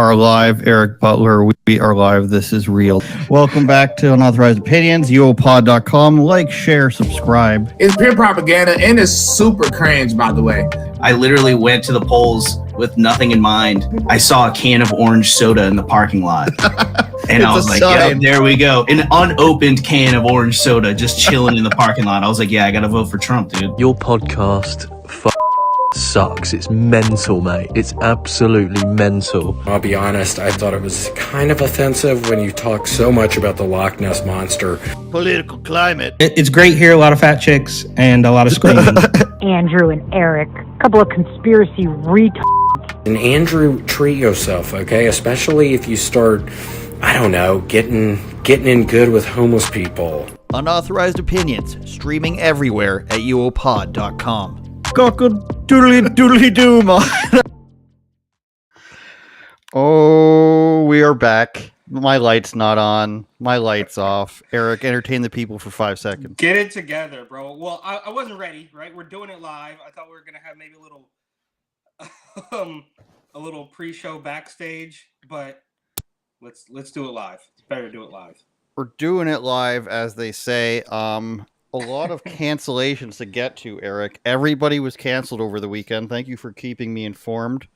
are live. Eric Butler, we are live. This is real. Welcome back to Unauthorized Opinions, UOPod.com. Like, share, subscribe. It's pure propaganda and it's super cringe, by the way. I literally went to the polls with nothing in mind. I saw a can of orange soda in the parking lot. And I was like, yep, there we go. An unopened can of orange soda just chilling in the parking lot. I was like, yeah, I got to vote for Trump, dude. Your podcast sucks. It's mental, mate. It's absolutely mental. I'll be honest, I thought it was kind of offensive when you talk so much about the Loch Ness Monster. Political climate. It's great here, a lot of fat chicks and a lot of screaming. Andrew and Eric, a couple of conspiracy retards. And Andrew, treat yourself, okay? Especially if you start, I don't know, getting in good with homeless people. Unauthorized Opinions, streaming everywhere at uopod.com. Cock-a-doodly-doodly-doo, man. Oh, we are back. My light's not on. My light's off. Eric, entertain the people for 5 seconds. Get it together, bro. Well, I wasn't ready, right? We're doing it live. I thought we were going to have maybe a little pre-show backstage, but let's do it live. It's better to do it live. We're doing it live, as they say. A lot of cancellations to get to, Eric. Everybody was canceled over the weekend. Thank you for keeping me informed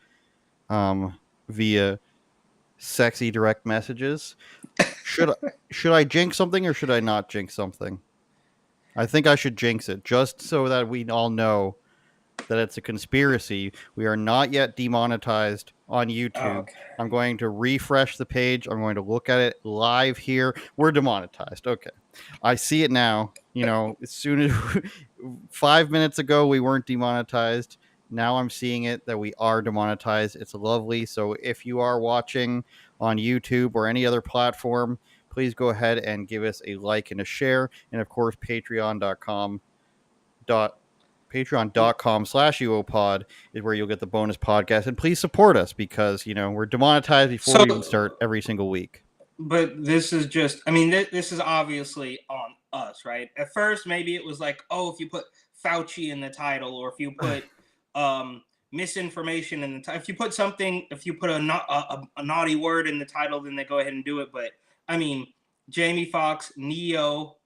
via sexy direct messages. Should I jinx something or should I not jinx something? I think I should jinx it, just so that we all know that it's a conspiracy. We are not yet demonetized on YouTube. Oh, okay. I'm going to refresh the page. I'm going to look at it live here. We're demonetized. Okay. I see it now. You know, as soon as 5 minutes ago, we weren't demonetized. Now I'm seeing it that we are demonetized. It's lovely. So if you are watching on YouTube or any other platform, please go ahead and give us a like and a share. And of course, patreon.com/UOPod is where you'll get the bonus podcast. And please support us because, you know, we're demonetized before we even start every single week. But this is just, I mean, this is obviously on us, right? At first, maybe it was like, oh, if you put Fauci in the title or if you put misinformation in the title, if you put a naughty word in the title, then they go ahead and do it. But, I mean, Jamie Foxx, Neo,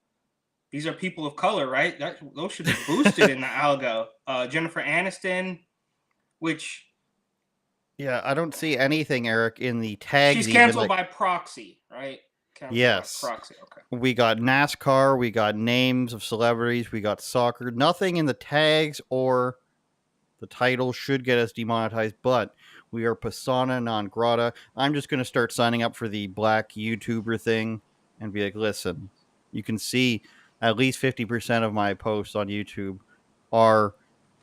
these are people of color, right? Those should be boosted in the algo. Jennifer Aniston, which... Yeah, I don't see anything, Eric, in the tags. She's canceled by proxy, right? Yes. Proxy, okay. We got NASCAR, we got names of celebrities, we got soccer. Nothing in the tags or the title should get us demonetized, but we are persona non grata. I'm just going to start signing up for the black YouTuber thing and be like, listen, you can see at least 50% of my posts on YouTube are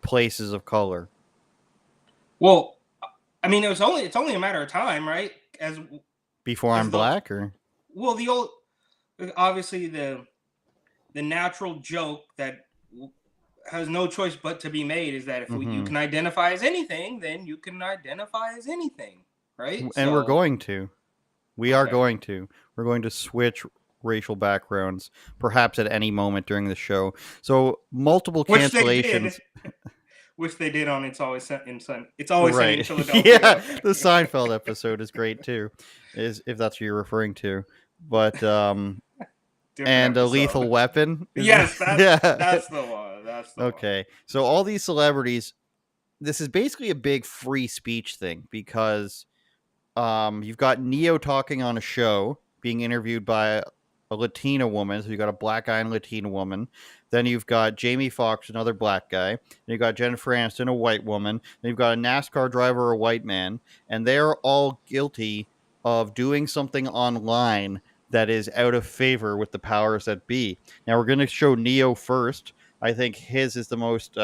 places of color. Well, I mean, it's only a matter of time, right? Before I'm black, or obviously the natural joke that has no choice but to be made is that if you can identify as anything, then you can identify as anything, right? And we're going to. We're going to switch racial backgrounds, perhaps at any moment during the show. So multiple cancellations. Which they did on It's Always Sunny in Philadelphia. Yeah, the Seinfeld episode is great too, if that's what you're referring to. But and a Lethal Weapon. Yes, that's the one. That's the one. So all these celebrities, this is basically a big free speech thing because you've got Neo talking on a show, being interviewed by a Latina woman. So you've got a black guy and Latina woman. Then you've got Jamie Foxx, another black guy. Then you've got Jennifer Aniston, a white woman. Then you've got a NASCAR driver, a white man. And they're all guilty of doing something online that is out of favor with the powers that be. Now, we're going to show Neo first. I think his is the most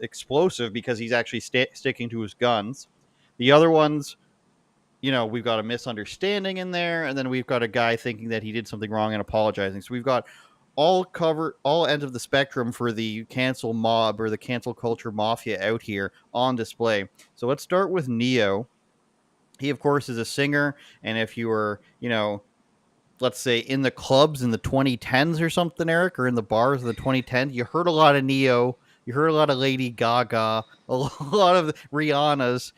explosive because he's actually sticking to his guns. The other ones, you know, we've got a misunderstanding in there. And then we've got a guy thinking that he did something wrong and apologizing. So we've got all ends of the spectrum for the cancel mob or the cancel culture mafia out here on display. So let's start with Neo. He, of course, is a singer. And if you were, you know, let's say in the clubs in the 2010s or something, Eric, or in the bars of the 2010s, you heard a lot of Neo. You heard a lot of Lady Gaga, a lot of Rihanna's,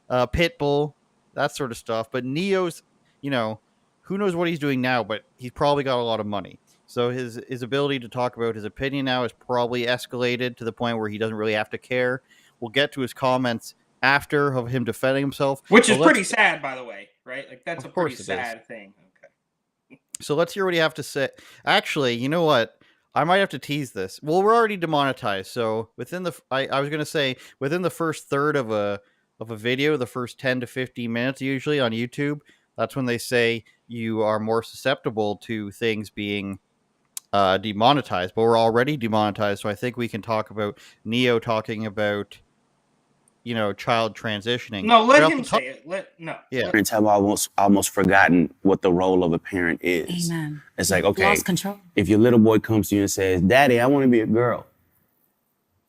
Pitbull. that sort of stuff. But Neo's, who knows what he's doing now, but he's probably got a lot of money. So his ability to talk about his opinion now is probably escalated to the point where he doesn't really have to care. We'll get to his comments after of him defending himself, which is pretty sad, by the way, right? Like that's a pretty sad thing. Okay. So let's hear what you have to say. Actually, you know what? I might have to tease this. Well, we're already demonetized, so within the I was gonna say within the first third of a video, the first 10 to 15 minutes usually on YouTube, that's when they say you are more susceptible to things being demonetized. But we're already demonetized, so I think we can talk about Neo talking about child transitioning. No, let him say it. Yeah. Parents have almost forgotten what the role of a parent is. Amen. It's like, okay, Lost control. if your little boy comes to you and says, "Daddy, I want to be a girl,"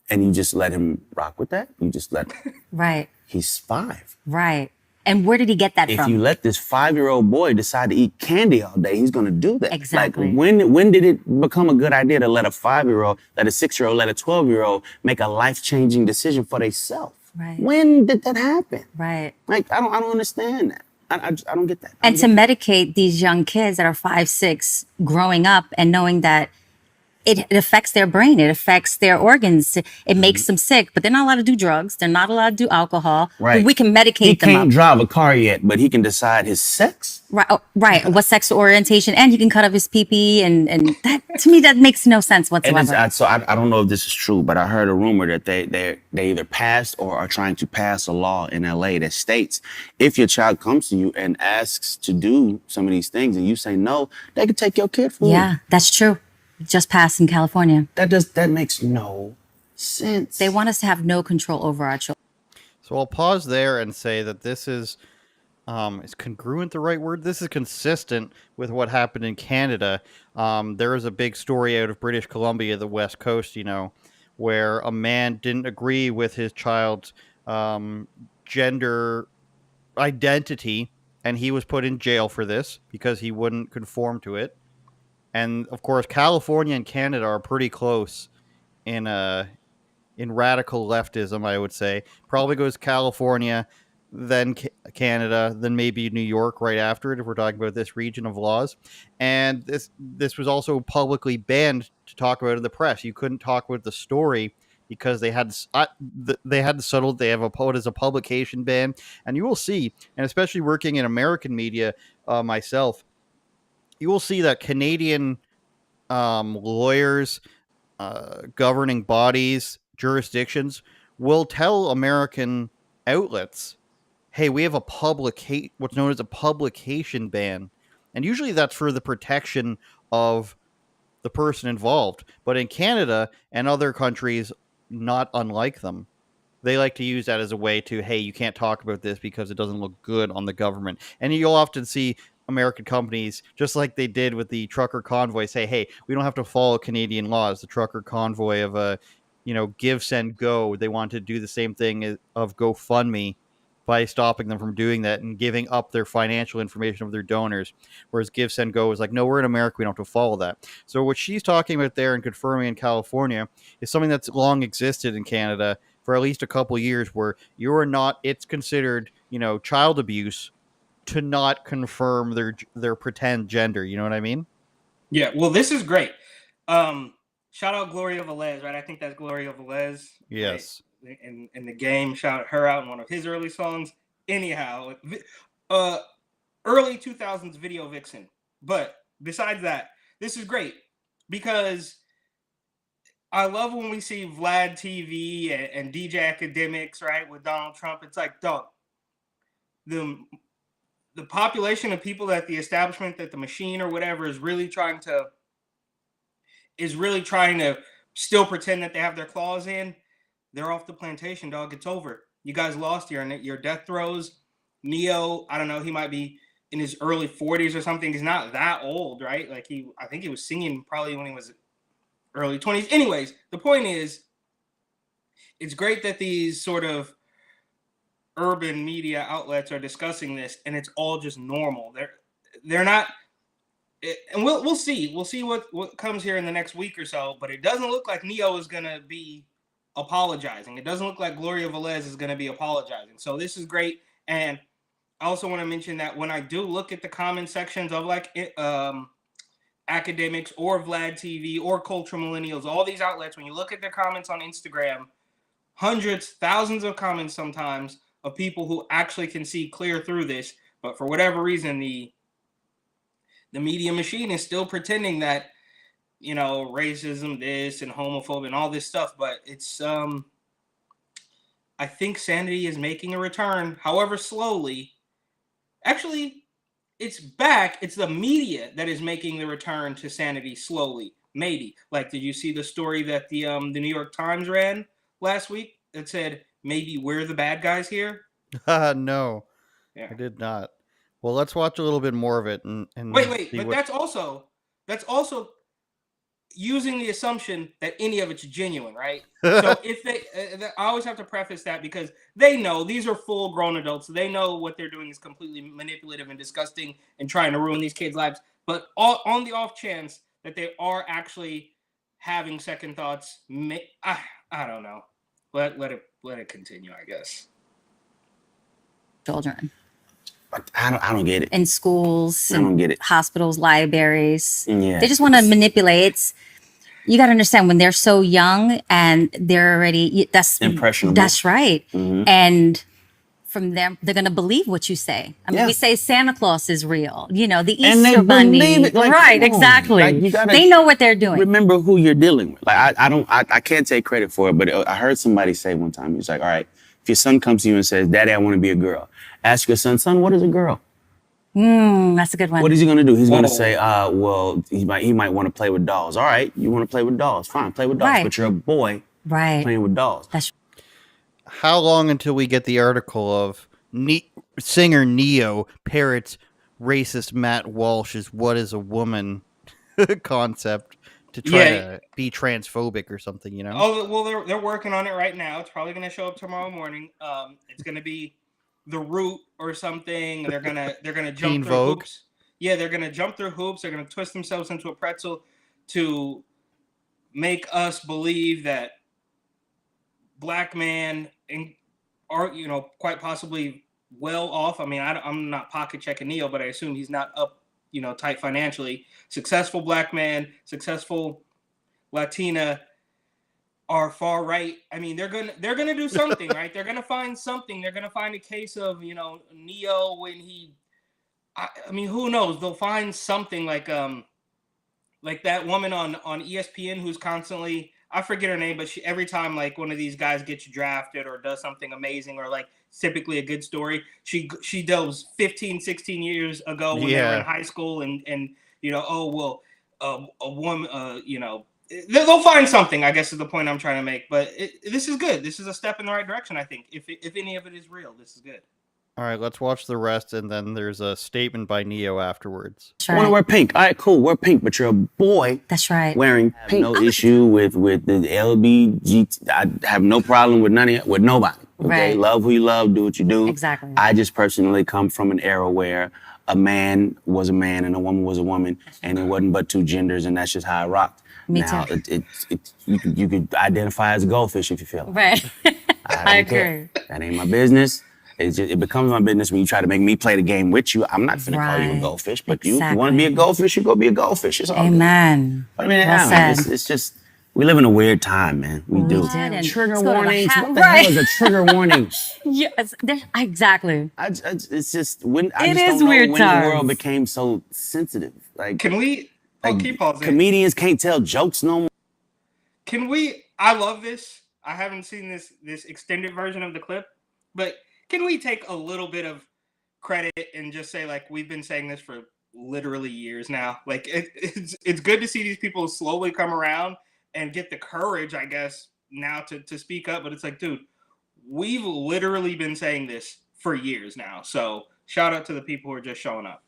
and you just let him rock with that, you just let Right. He's 5. Right. And where did he get that If from? you let this 5-year-old boy decide to eat candy all day, he's going to do that. Exactly. Like, when did it become a good idea to let a 5-year-old, let a 6-year-old, let a 12-year-old make a life-changing decision for themselves? Right. When did that happen? Right. Like, I don't understand that. I don't get that. And to medicate these young kids that are 5, 6 growing up and knowing that it affects their brain, it affects their organs, it makes them sick, but they're not allowed to do drugs, they're not allowed to do alcohol. Right. We can medicate He them can't up. drive a car yet, but he can decide his sex. Right, right. What sexual orientation, and he can cut off his pee-pee, and that, to me, that makes no sense And whatsoever. so I don't know if this is true, but I heard a rumor that they either passed or are trying to pass a law in LA that states if your child comes to you and asks to do some of these things and you say no, they can take your kid from you. Yeah, that's true. Just passed in California. That makes no sense. They want us to have no control over our children. So I'll pause there and say that this is congruent the right word? This is consistent with what happened in Canada. There is a big story out of British Columbia, the West Coast, where a man didn't agree with his child's gender identity, and he was put in jail for this because he wouldn't conform to it. And of course, California and Canada are pretty close in radical leftism, I would say. Probably goes California, then Canada, then maybe New York right after it, if we're talking about this region of laws. And this was also publicly banned to talk about in the press. You couldn't talk about the story because they had to settle. They have what is a publication ban, and you will see, and especially working in American media myself, you will see that Canadian lawyers, governing bodies, jurisdictions will tell American outlets, hey, we have what's known as a publication ban. And usually that's for the protection of the person involved. But in Canada and other countries not unlike them, they like to use that as a way to, hey, you can't talk about this because it doesn't look good on the government. And you'll often see American companies, just like they did with the trucker convoy, say, hey, we don't have to follow Canadian laws. The trucker convoy of give, send, go. They want to do the same thing of GoFundMe by stopping them from doing that and giving up their financial information of their donors. Whereas Give, Send, Go is like, no, we're in America. We don't have to follow that. So what she's talking about there and confirming in California is something that's long existed in Canada for at least a couple of years, where it's considered, child abuse to not confirm their pretend gender. You know what I mean? Yeah. Well, this is great. Shout out Gloria Velez, right? I think that's Gloria Velez. Yes. Right? In the game, shout her out in one of his early songs. Anyhow, early 2000s video vixen. But besides that, this is great because I love when we see Vlad TV and DJ Academics, right, with Donald Trump. It's like, dog, the population of people that the establishment, that the machine or whatever is really trying to still pretend that they have their claws in. They're off the plantation, dog. It's over. You guys lost your death throes. Neo, I don't know, he might be in his early 40s or something. He's not that old, right? Like I think he was singing probably when he was early 20s. Anyways, the point is, it's great that these sort of urban media outlets are discussing this, and it's all just normal. They're not, and we'll see what comes here in the next week or so. But it doesn't look like Neo is gonna be apologizing. It doesn't look like Gloria Velez is gonna be apologizing. So this is great, and I also want to mention that when I do look at the comment sections of like academics or Vlad TV or Culture Millennials, all these outlets, when you look at their comments on Instagram, hundreds, thousands of comments sometimes of people who actually can see clear through this, but for whatever reason, the media machine is still pretending that, you know, racism, this and homophobic and all this stuff. But it's I think sanity is making a return, however slowly. Actually, it's back. It's the media that is making the return to sanity slowly. Maybe. Like, did you see the story that the New York Times ran last week that said maybe we're the bad guys here? No, Yeah. I did not. Well, let's watch a little bit more of it and Wait, see but what... that's also using the assumption that any of it's genuine, right? So if they, I always have to preface that because they know these are full-grown adults. They know what they're doing is completely manipulative and disgusting and trying to ruin these kids' lives. But on the off chance that they are actually having second thoughts, I don't know. Let it continue, I guess. Children I don't get it. in schools, I don't get it. hospitals, libraries. Yeah. They just want to manipulate. You got to understand when they're so young and they're already that's Impressionable. That's right. Mhm. And from them, they're going to believe what you say. I mean, Yeah. we say Santa Claus is real. You know, the And they Easter Bunny. believe it, like, right? come on. Exactly. Like, you gotta they know what they're doing. Remember who you're dealing with. Like I can't take credit for it, but I heard somebody say one time, he's like, all right, if your son comes to you and says, Daddy, I want to be a girl. Ask your son, what is a girl? That's a good one. What is he going to do? He's going to say, well, he might want to play with dolls. All right, you want to play with dolls. Fine, play with dolls. Right. But you're a boy Right. playing with dolls. That's How long until we get the article of singer Neo parrots racist Matt Walsh's "What is a woman" concept to try to be transphobic or something, you know? Oh well, they're working on it right now. It's probably going to show up tomorrow morning. It's going to be The Root or something. They're gonna jump Teen through Vogue? hoops. Yeah, they're gonna jump through hoops. They're gonna twist themselves into a pretzel to make us believe that black man are, you know, quite possibly well off. I mean, I'm not pocket checking Neo, but I assume he's not up, you know, tight financially. Successful black man, successful Latina are far right. I mean, they're gonna do something, right? They're gonna find something. They're gonna find a case of, you know, Neo when he. I mean, who knows? They'll find something like that woman on ESPN who's constantly, I forget her name, but she, every time like one of these guys gets drafted or does something amazing or like typically a good story, she delves 15, 16 years ago when they were in high school and you know, oh well, a woman, you know, they'll find something, I guess is the point I'm trying to make. But this is good. This is a step in the right direction, I think. If any of it is real, this is good. All right, let's watch the rest, and then there's a statement by Neo afterwards. That's I want to right. wear pink. All right, cool, wear pink, but you're a boy That's right. wearing pink. No issue with the LBGT. I have no problem with with nobody. Okay, Right. love who you love, do what you do. Exactly. I just personally come from an era where a man was a man and a woman was a woman, and it wasn't but two genders, and that's just how I rocked. Me now, too. you could identify as a goldfish if you feel it. Right. I don't care. That ain't my business. It becomes my business when you try to make me play the game with you. I'm not finna call you a Right. goldfish, but you Exactly. want to be a goldfish, you go be a goldfish. It's all good. Amen. I mean, Well I don't know. said. It's just, we live in a weird time, man. We do. And Trigger let's go to the warnings. hat- What the right. hell is a trigger warning? Yes, exactly. It's just when I It just is don't know weird when the world times. became so sensitive. Like, Can we? like Keep pausing. comedians can't tell jokes no more. Can we? I love this. I haven't seen this extended version of the clip, but can we take a little bit of credit and just say like we've been saying this for literally years now? Like it's good to see these people slowly come around and get the courage, I guess, now to speak up. But it's like, dude, we've literally been saying this for years now. So shout out to the people who are just showing up.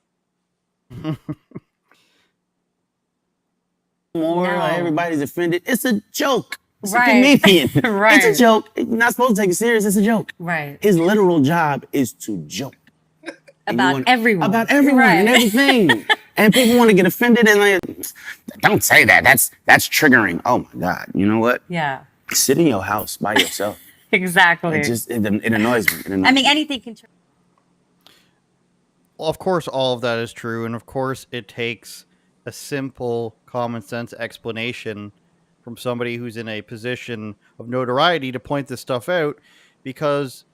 More, No. everybody's offended. It's a joke. It's Right. a comedian. Right. It's a joke. You're not supposed to take it serious. It's a joke. Right. His literal job is to joke. And you About want- everyone. About everyone and Right. everything. And people want to get offended and like, don't say that. That's triggering. Oh my God. You know what? Yeah. Sit in your house by yourself. Exactly. It annoys me. It annoys I mean, me. anything can. of course, all of that is true, and of course, it takes a simple, common sense explanation from somebody who's in a position of notoriety to point this stuff out. Because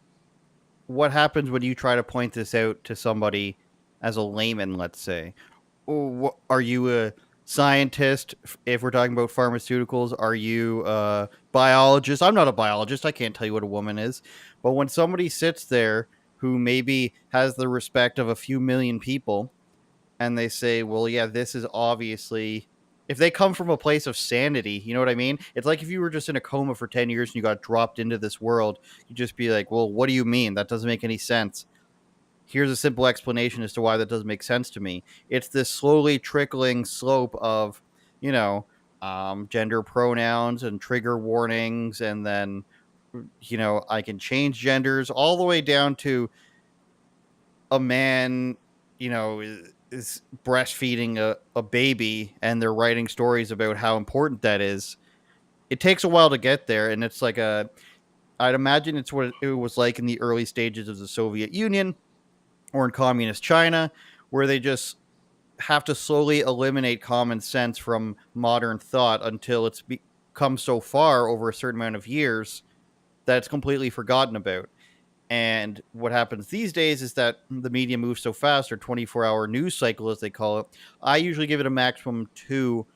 what happens when you try to point this out to somebody as a layman, let's say? Are you a scientist? If we're talking about pharmaceuticals, are you a biologist? I'm not a biologist. I can't tell you what a woman is. But when somebody sits there who maybe has the respect of a few million people and they say, well, yeah, this is obviously, if they come from a place of sanity, you know what I mean? It's like if you were just in a coma for 10 years and you got dropped into this world, you'd just be like, well, what do you mean? That doesn't make any sense. Here's a simple explanation as to why that doesn't make sense to me. It's this slowly trickling slope of, you know, gender pronouns and trigger warnings, and then, I can change genders, all the way down to a man, is breastfeeding a baby, and they're writing stories about how important that is. It takes a while to get there, and it's like I'd imagine it's what it was like in the early stages of the Soviet Union or in communist China, where they just have to slowly eliminate common sense from modern thought until it's become so far over a certain amount of years that it's completely forgotten about. And what happens these days is that the media moves so fast, or 24-hour news cycle, as they call it. I usually give it a maximum 2,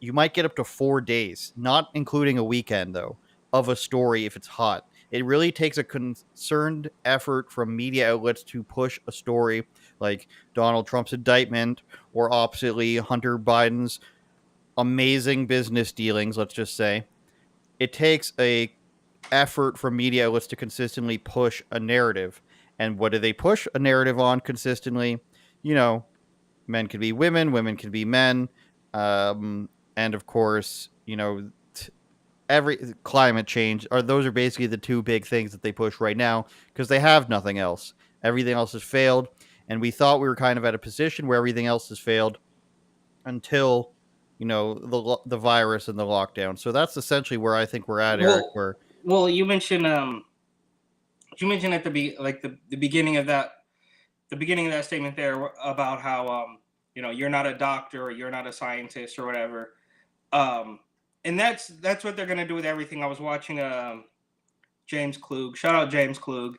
you might get up to 4 days, not including a weekend, though, of a story if it's hot. It really takes a concerned effort from media outlets to push a story like Donald Trump's indictment, or oppositely, Hunter Biden's amazing business dealings, let's just say. It takes a effort from media outlets to consistently push a narrative. And what do they push a narrative on consistently? Men can be women, women can be men. And of course, every climate change, or those are basically the two big things that they push right now, because they have nothing else. Everything else has failed, and we thought we were kind of at a position where everything else has failed until the virus and the lockdown. So that's essentially where I think we're at, Eric. Well, you mentioned at the beginning of that statement there about how you're not a doctor or you're not a scientist or whatever. And that's what they're gonna do with everything. I was watching James Klug, shout out James Klug,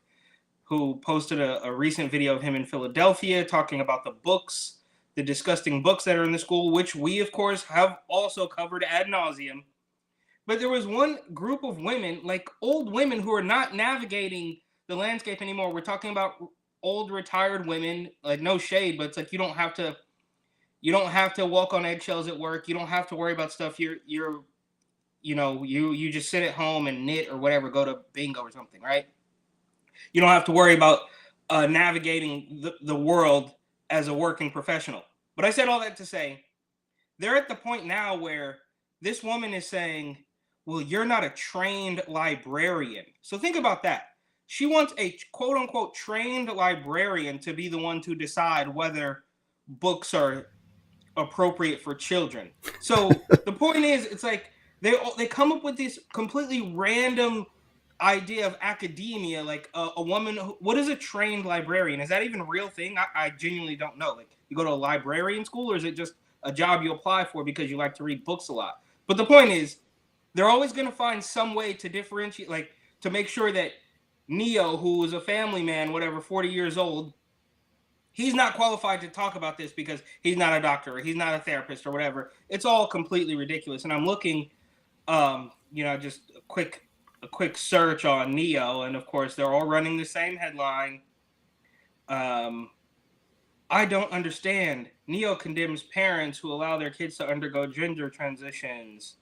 who posted a recent video of him in Philadelphia talking about the disgusting books that are in the school, which we of course have also covered ad nauseum. But there was one group of women, like old women, who are not navigating the landscape anymore. We're talking about old retired women, like no shade, but it's like you don't have to walk on eggshells at work. You don't have to worry about stuff. You just sit at home and knit or whatever, go to bingo or something, right? You don't have to worry about navigating the world as a working professional. But I said all that to say, they're at the point now where this woman is saying, well, you're not a trained librarian. So think about that. She wants a quote unquote trained librarian to be the one to decide whether books are appropriate for children. So the point is, it's like they come up with this completely random idea of academia, like a woman. What is a trained librarian? Is that even a real thing? I genuinely don't know. Like, you go to a librarian school, or is it just a job you apply for because you like to read books a lot? But the point is, they're always going to find some way to differentiate, like to make sure that Neo, who is a family man, whatever, 40 years old, he's not qualified to talk about this because he's not a doctor or he's not a therapist or whatever. It's all completely ridiculous. And I'm looking, just a quick search on Neo, and of course they're all running the same headline. I don't understand. Neo condemns parents who allow their kids to undergo gender transitions.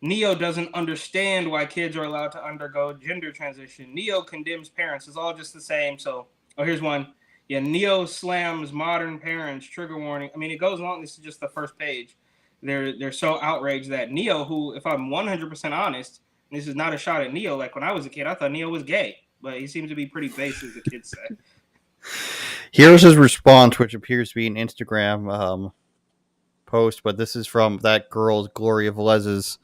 Neo doesn't understand why kids are allowed to undergo gender transition. Neo condemns parents. It's all just the same. So, here's one. Yeah, Neo slams modern parents. Trigger warning. I mean, it goes on. This is just the first page. They're so outraged that Neo, who, if I'm 100% honest, and this is not a shot at Neo. Like, when I was a kid, I thought Neo was gay, but he seems to be pretty base, as the kids say. Here's his response, which appears to be an Instagram post, but this is from that girl's, Gloria Velez's,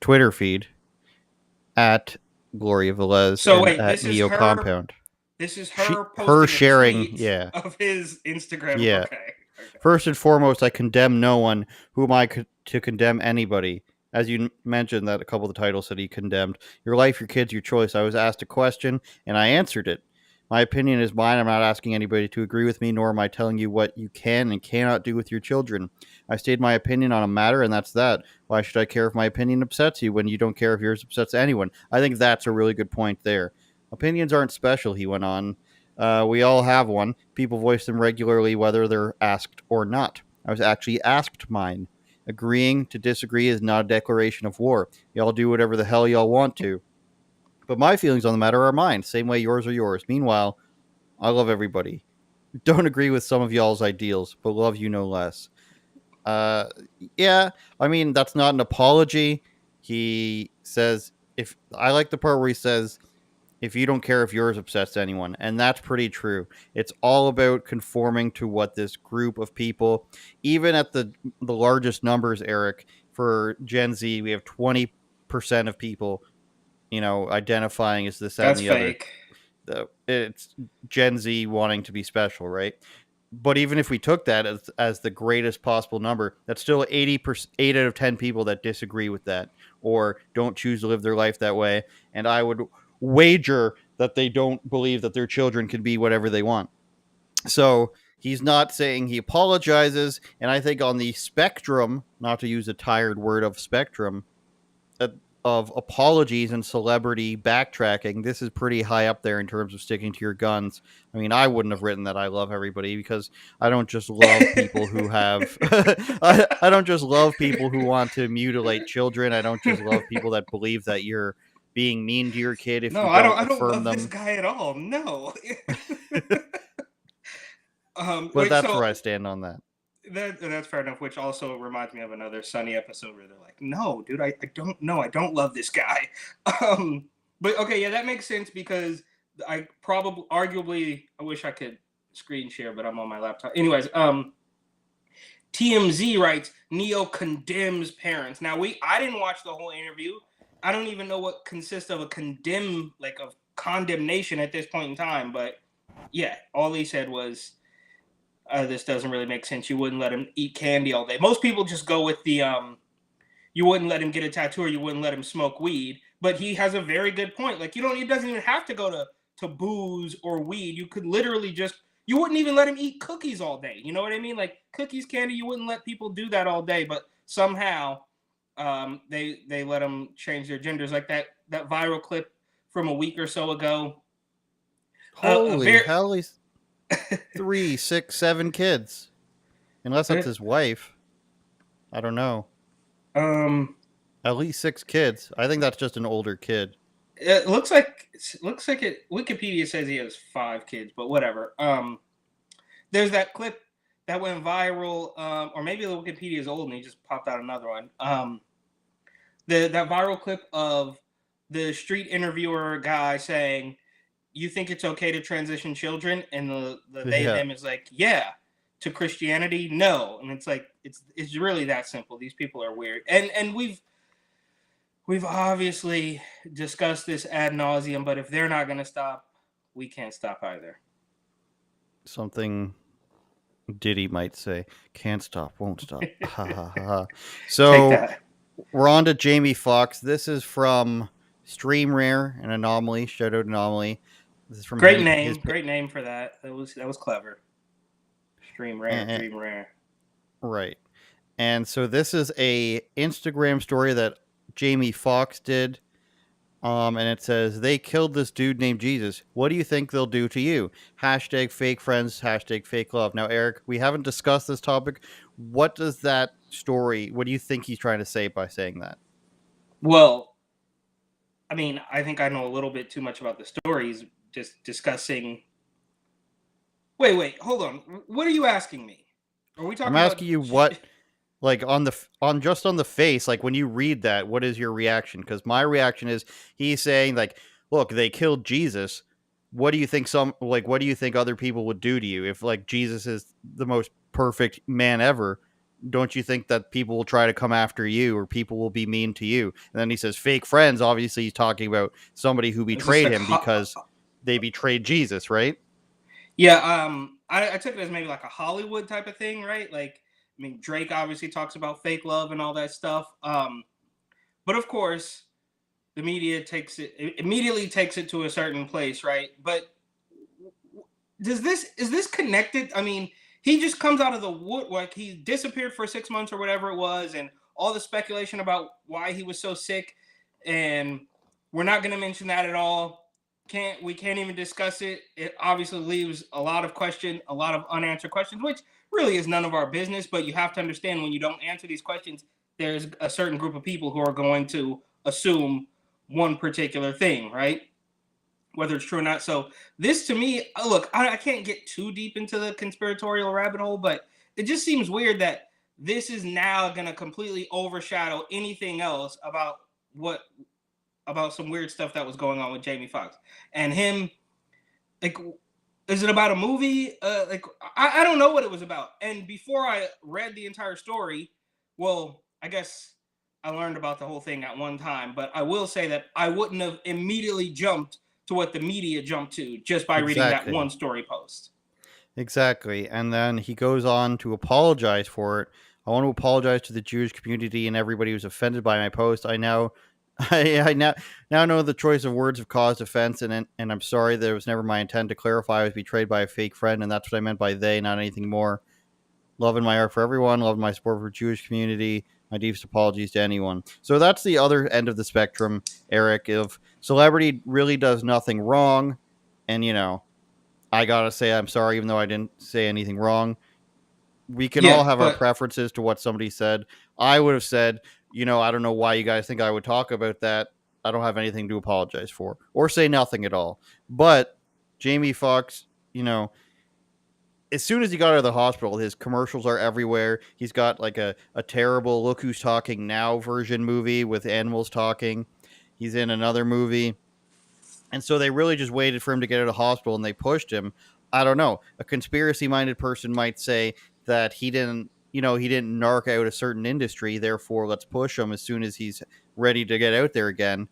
Twitter feed, at Gloria Velez, So wait, at this Neo is her. Compound. This is her posting her a sharing, tweet yeah. of his Instagram. Yeah. Okay. First and foremost, I condemn no one. Who am I to condemn anybody? As you mentioned that a couple of the titles said he condemned. Your life, your kids, your choice. I was asked a question, and I answered it. My opinion is mine. I'm not asking anybody to agree with me, nor am I telling you what you can and cannot do with your children. I stated my opinion on a matter, and that's that. Why should I care if my opinion upsets you when you don't care if yours upsets anyone? I think that's a really good point there. Opinions aren't special, he went on. We all have one. People voice them regularly, whether they're asked or not. I was actually asked mine. Agreeing to disagree is not a declaration of war. Y'all do whatever the hell y'all want to. But my feelings on the matter are mine, same way yours are yours. Meanwhile, I love everybody. Don't agree with some of y'all's ideals, but love you no less. Yeah, I mean, that's not an apology. He says, if I like the part where he says, if you don't care if yours upsets anyone, and that's pretty true. It's all about conforming to what this group of people, even at the largest numbers, Eric, for Gen Z, we have 20% of people, identifying as this, that, and That's the other. fake. It's Gen Z wanting to be special, right? But even if we took that as the greatest possible number, that's still 80%, 8 out of 10 people that disagree with that or don't choose to live their life that way. And I would wager that they don't believe that their children can be whatever they want. So he's not saying he apologizes. And I think on the spectrum, not to use a tired word of spectrum, of apologies and celebrity backtracking, this is pretty high up there in terms of sticking to your guns. I mean, I wouldn't have written that I love everybody because I don't just love people who have I don't just love people who want to mutilate children. I don't just love people that believe that you're being mean to your kid if No, you I don't don't affirm love them. this guy at all. No. But that's where I stand on that. That's fair enough, which also reminds me of another Sunny episode where they're like, no, dude, I don't know. I don't love this guy. But okay, yeah, that makes sense because I arguably, I wish I could screen share, but I'm on my laptop. Anyways, TMZ writes, Neo condemns parents. Now, I didn't watch the whole interview. I don't even know what consists of a of condemnation at this point in time. But yeah, all he said was, this doesn't really make sense. You wouldn't let him eat candy all day. Most people just go with the you wouldn't let him get a tattoo or you wouldn't let him smoke weed. But he has a very good point. Like, he doesn't even have to go to booze or weed. You could literally you wouldn't even let him eat cookies all day. You know what I mean? Like cookies, candy, you wouldn't let people do that all day. But somehow they let them change their genders. Like that viral clip from a week or so ago. Holy hell, he's 3, 6, 7 kids. Unless that's his wife. I don't know. At least 6 kids. I think that's just an older kid. It looks like it. Wikipedia says he has 5 kids, but whatever. There's that clip that went viral, or maybe the Wikipedia is old and he just popped out another one. That viral clip of the street interviewer guy saying, "You think it's okay to transition children?" And the they them is like, "Yeah." To Christianity, no. And it's like it's really that simple. These people are weird, and we've obviously discussed this ad nauseum. But if they're not going to stop, we can't stop either. Something Diddy might say: "Can't stop, won't stop." Ha ha ha. So we're on to Jamie Foxx. This is from Stream Rare, an Anomaly. Shout out Anomaly. This is from great name for that. That was clever. Stream Rare. Right. And so this is a Instagram story that Jamie Foxx did. And it says, they killed this dude named Jesus. What do you think they'll do to you? Hashtag fake friends, hashtag fake love. Now, Eric, we haven't discussed this topic. What do you think he's trying to say by saying that? Well, I mean, I think I know a little bit too much about the story. He's just discussing... Wait, hold on. What are you asking me? Are we talking I'm asking you what... Like on the face, like when you read that, what is your reaction? Because my reaction is he's saying like, look, they killed Jesus. What do you think what do you think other people would do to you if like Jesus is the most perfect man ever? Don't you think that people will try to come after you or people will be mean to you? And then he says fake friends. Obviously, he's talking about somebody who betrayed him because they betrayed Jesus, right? Yeah, I took it as maybe like a Hollywood type of thing, right? Like, I mean, Drake obviously talks about fake love and all that stuff. But of course, the media immediately takes it to a certain place, right? But is this connected? I mean, he just comes out of the wood, like he disappeared for 6 months or whatever it was, and all the speculation about why he was so sick, and we're not going to mention that at all. We can't even discuss it. It obviously leaves a lot of unanswered questions, which really is none of our business. But you have to understand, when you don't answer these questions, there's a certain group of people who are going to assume one particular thing, right? Whether it's true or not. So this, to me, look, I can't get too deep into the conspiratorial rabbit hole, but it just seems weird that this is now going to completely overshadow anything else about some weird stuff that was going on with Jamie Foxx and him. Like, is it about a movie? I don't know what it was about. And before I read the entire story, well, I guess I learned about the whole thing at one time, but I will say that I wouldn't have immediately jumped to what the media jumped to just by reading that one story post. Exactly. And then he goes on to apologize for it. I want to apologize to the Jewish community and everybody who's offended by my post. I now know the choice of words have caused offense, and I'm sorry that it was never my intent to clarify I was betrayed by a fake friend, and that's what I meant by they, not anything more. Love in my heart for everyone. Love in my support for the Jewish community. My deepest apologies to anyone. So that's the other end of the spectrum, Eric, of celebrity really does nothing wrong. And, I got to say I'm sorry, even though I didn't say anything wrong. We can all have our preferences to what somebody said. I would have said, I don't know why you guys think I would talk about that. I don't have anything to apologize for or say nothing at all. But Jamie Foxx, as soon as he got out of the hospital, his commercials are everywhere. He's got like a terrible Look Who's Talking Now version movie with animals talking. He's in another movie. And so they really just waited for him to get out of the hospital and they pushed him. I don't know. A conspiracy-minded person might say that he didn't narc out a certain industry. Therefore, let's push him as soon as he's ready to get out there again.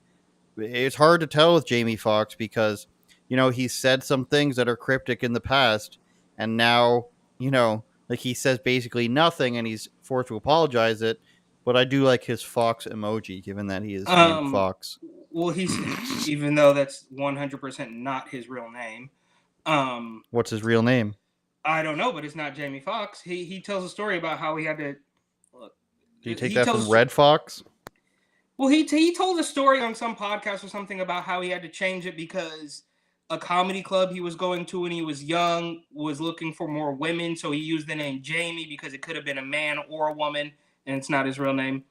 It's hard to tell with Jamie Foxx because, he's said some things that are cryptic in the past. And now, he says basically nothing and he's forced to apologize it. But I do like his Fox emoji, given that he is named Fox. Well, even though that's 100% not his real name. What's his real name? I don't know, but it's not Jamie Foxx. He tells a story about how he had to. Look, do you take that from Red Fox? Well, he told a story on some podcast or something about how he had to change it because a comedy club he was going to when he was young was looking for more women, so he used the name Jamie because it could have been a man or a woman, and it's not his real name.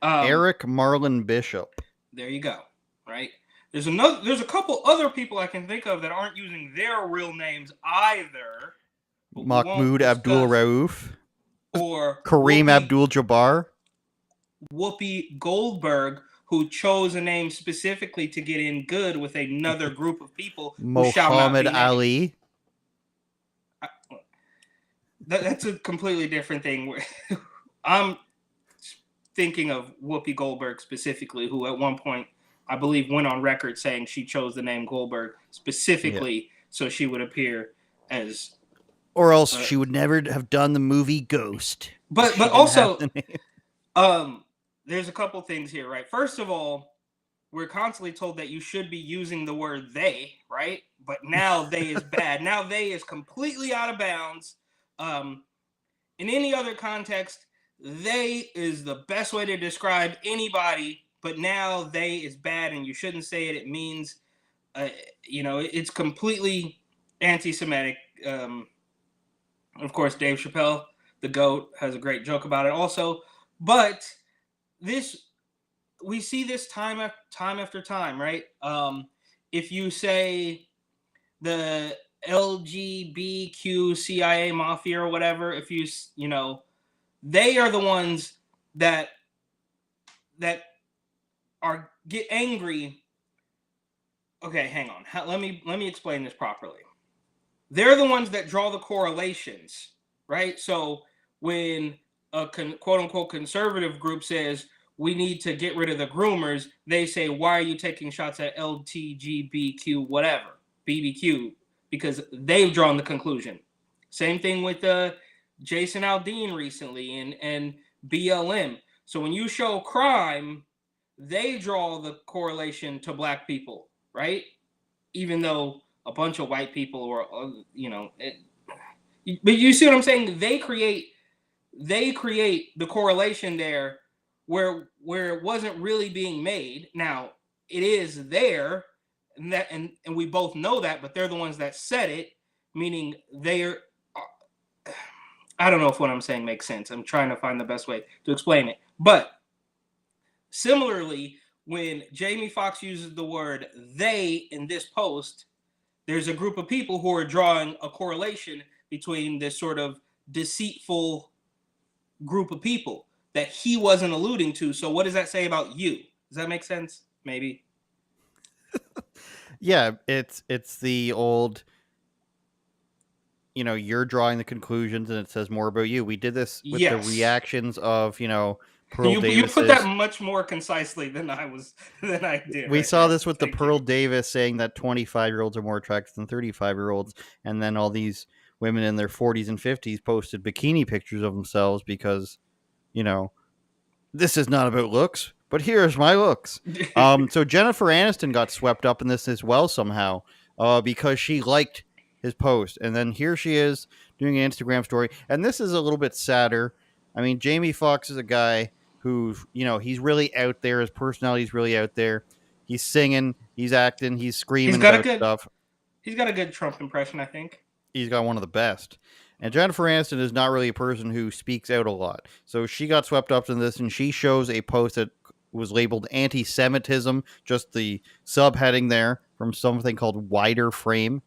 Eric Marlon Bishop. There you go. Right? There's a couple other people I can think of that aren't using their real names either. Mahmoud Abdul Rauf or Kareem Abdul-Jabbar. Whoopi Goldberg, who chose a name specifically to get in good with another group of people. Muhammad Ali. That's a completely different thing. I'm thinking of Whoopi Goldberg specifically, who at one point, I believe, went on record saying she chose the name Goldberg specifically so she would appear as... Or else she would never have done the movie Ghost. But also, there's a couple things here, right? First of all, we're constantly told that you should be using the word they, right? But now they is bad. Now they is completely out of bounds. In any other context, they is the best way to describe anybody, but now they is bad and you shouldn't say it. It means, it's completely anti-Semitic. Of course, Dave Chappelle, the GOAT, has a great joke about it also. But we see this time after time, right? If you say the LGBTQ CIA mafia or whatever, if they are the ones that get angry. Okay, hang on. Let me explain this properly. They're the ones that draw the correlations, right? So when a quote-unquote conservative group says we need to get rid of the groomers, they say, why are you taking shots at LGBTQ whatever? BBQ because they've drawn the conclusion. Same thing with Jason Aldean recently and BLM. So when you show crime, they draw the correlation to black people, right? Even though a bunch of white people were, but you see what I'm saying? They create the correlation there where it wasn't really being made. Now it is there, and we both know that, but they're the ones that said it, meaning they're. I don't know if what I'm saying makes sense. I'm trying to find the best way to explain it. But similarly, when Jamie Foxx uses the word they in this post, there's a group of people who are drawing a correlation between this sort of deceitful group of people that he wasn't alluding to. So what does that say about you? Does that make sense? Maybe. Yeah, it's the old, you're drawing the conclusions and it says more about you. We did this with the reactions of, Pearl you Davis. You put that much more concisely than I did. We saw this with the Pearl Davis saying that 25-year-olds are more attractive than 35-year-olds, and then all these women in their 40s and 50s posted bikini pictures of themselves because, this is not about looks, but here's my looks. So Jennifer Aniston got swept up in this as well somehow because she liked his post. And then here she is doing an Instagram story. And this is a little bit sadder. I mean, Jamie Foxx is a guy who, he's really out there. His personality is really out there. He's singing, he's acting, he's screaming about stuff. He's got a good Trump impression, I think. He's got one of the best. And Jennifer Aniston is not really a person who speaks out a lot. So she got swept up in this, and she shows a post that was labeled anti-Semitism, just the subheading there from something called Wider Frame.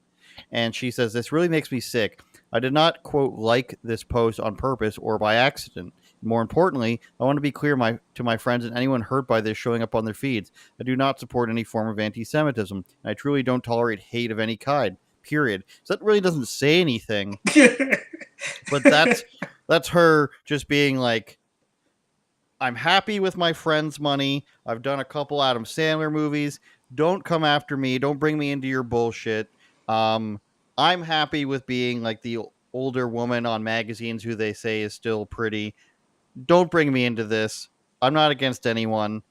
And she says, "This really makes me sick. I did not, quote, like this post on purpose or by accident. More importantly, I want to be clear to my friends and anyone hurt by this showing up on their feeds. I do not support any form of anti-Semitism, and I truly don't tolerate hate of any kind. Period." So that really doesn't say anything. But that's her just being like, I'm happy with my friends' money. I've done a couple Adam Sandler movies. Don't come after me. Don't bring me into your bullshit. I'm happy with being like the older woman on magazines who they say is still pretty. Don't bring me into this. I'm not against anyone.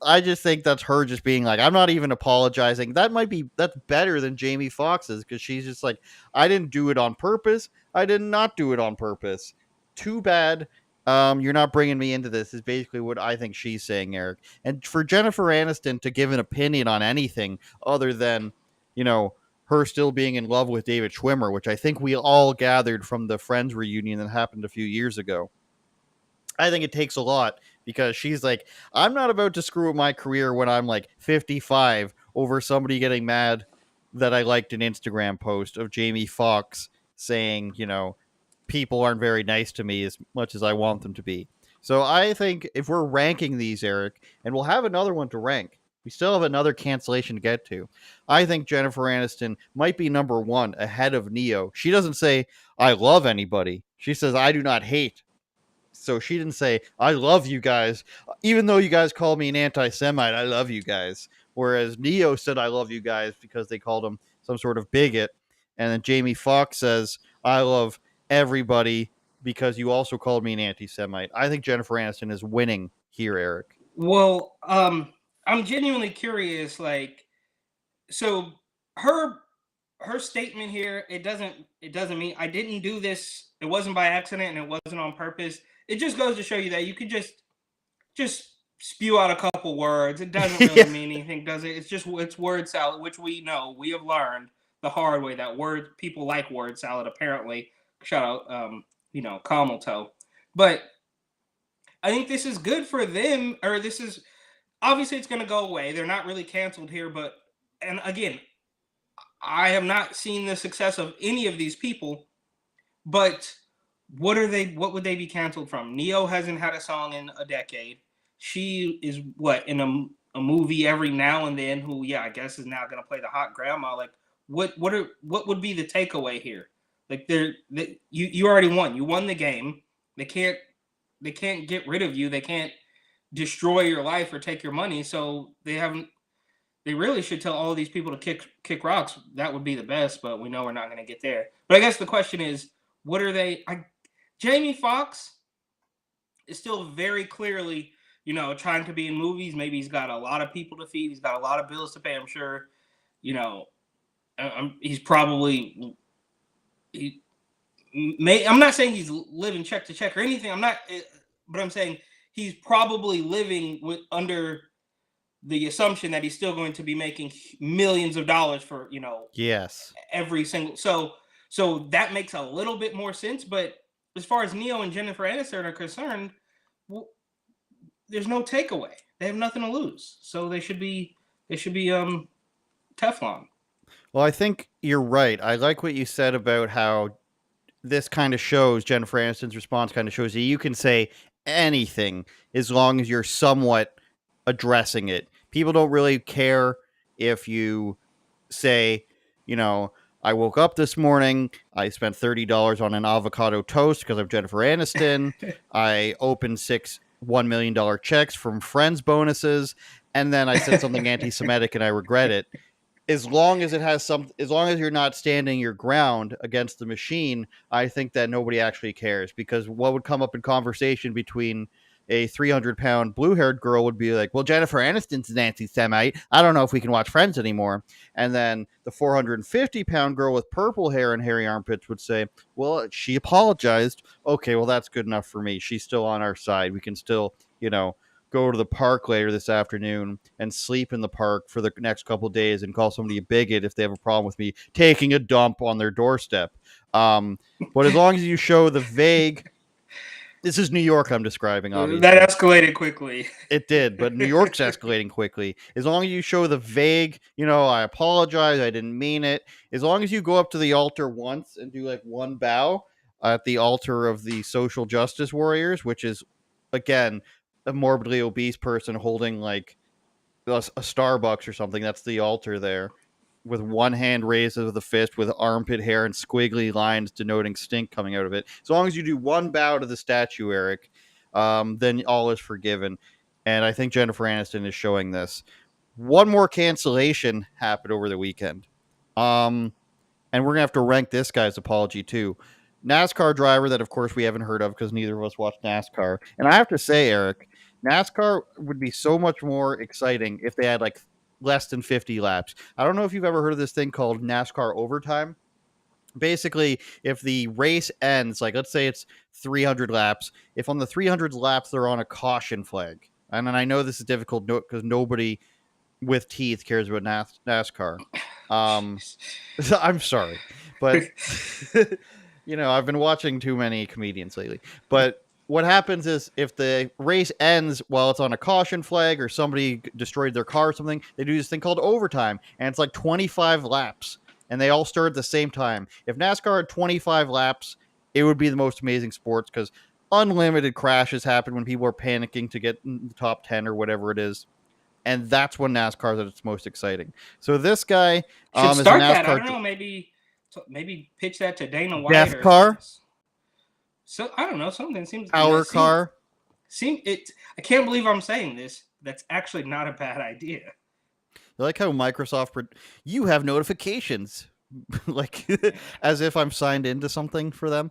I just think that's her just being like, I'm not even apologizing. That's better than Jamie Foxx's, because she's just like, I didn't do it on purpose. I did not do it on purpose. Too bad. You're not bringing me into this is basically what I think she's saying, Eric. And for Jennifer Aniston to give an opinion on anything other than, her still being in love with David Schwimmer, which I think we all gathered from the Friends reunion that happened a few years ago. I think it takes a lot, because she's like, I'm not about to screw up my career when I'm like 55 over somebody getting mad that I liked an Instagram post of Jamie Foxx saying, people aren't very nice to me as much as I want them to be. So I think if we're ranking these, Eric, and we'll have another one to rank, we still have another cancellation to get to. I think Jennifer Aniston might be number one ahead of Neo. She doesn't say, I love anybody. She says, I do not hate. So she didn't say, I love you guys. Even though you guys called me an anti-Semite, I love you guys. Whereas Neo said, I love you guys because they called him some sort of bigot. And then Jamie Foxx says, I love everybody because you also called me an anti-Semite. I think Jennifer Aniston is winning here, Eric. Well, I'm genuinely curious. Like, so her statement here, it doesn't mean I didn't do this. It wasn't by accident and it wasn't on purpose. It just goes to show you that you could just spew out a couple words. It doesn't really mean anything, does it? It's word salad, which we have learned the hard way that people like word salad, apparently. Shout out, Kamalto. But I think this is good for them, or this is obviously it's going to go away. They're not really canceled here, and again, I have not seen the success of any of these people, but what would they be canceled from? Neo hasn't had a song in a decade. She is in a movie every now and then, who, I guess is now going to play the hot grandma. Like, what would be the takeaway here? Like, you already won. You won the game. They can't get rid of you. They can't destroy your life or take your money. So they haven't. They really should tell all of these people to kick rocks. That would be the best, but we know we're not going to get there. But I guess the question is, what are they? Jamie Foxx is still very clearly, trying to be in movies. Maybe he's got a lot of people to feed. He's got a lot of bills to pay. I'm sure, he's probably I'm not saying he's living check to check or anything. But I'm saying he's probably living under the assumption that he's still going to be making millions of dollars for, yes, every single. So that makes a little bit more sense. But as far as Neo and Jennifer Aniston are concerned, there's no takeaway. They have nothing to lose. So they should be Teflon. Well, I think you're right. I like what you said about how this kind of shows, Jennifer Aniston's response kind of shows that you can say anything as long as you're somewhat addressing it. People don't really care if you say, I woke up this morning, I spent $30 on an avocado toast because I'm Jennifer Aniston. I opened 6 $1 million checks from friends bonuses, and then I said something anti-Semitic and I regret it. As long as as long as you're not standing your ground against the machine, I think that nobody actually cares, because what would come up in conversation between a 300-pound blue-haired girl would be like, well, Jennifer Aniston's an anti-Semite. I don't know if we can watch Friends anymore. And then the 450-pound girl with purple hair and hairy armpits would say, well, she apologized. Okay, well, that's good enough for me. She's still on our side. We can still, go to the park later this afternoon and sleep in the park for the next couple of days and call somebody a bigot if they have a problem with me taking a dump on their doorstep. But as long as you show the vague, this is New York I'm describing, obviously. That escalated quickly. It did, but New York's escalating quickly. As long as you show the vague, I apologize, I didn't mean it. As long as you go up to the altar once and do like one bow at the altar of the social justice warriors, which is, again, a morbidly obese person holding like a Starbucks or something. That's the altar there, with one hand raised with a fist, with armpit hair and squiggly lines denoting stink coming out of it. As long as you do one bow to the statue, Eric, then all is forgiven. And I think Jennifer Aniston is showing this. One more cancellation happened over the weekend. And we're going to have to rank this guy's apology too. NASCAR driver that, of course, we haven't heard of because neither of us watch NASCAR. And I have to say, Eric, NASCAR would be so much more exciting if they had like less than 50 laps. I don't know if you've ever heard of this thing called NASCAR overtime. Basically, if the race ends, like let's say it's 300 laps, if on the 300 laps they're on a caution flag, and then I know this is difficult because nobody with teeth cares about NASCAR. So I'm sorry, but I've been watching too many comedians lately. But what happens is if the race ends while it's on a caution flag or somebody destroyed their car or something, they do this thing called overtime, and it's like 25 laps, and they all start at the same time. If NASCAR had 25 laps, it would be the most amazing sports because unlimited crashes happen when people are panicking to get in the top 10 or whatever it is. And that's when NASCAR is at its most exciting. So this guy should start that. I don't know. Maybe pitch that to Dana White. Death car. So I don't know. Something seems power car. I can't believe I'm saying this. That's actually not a bad idea. I like how Microsoft. You have notifications, like as if I'm signed into something for them.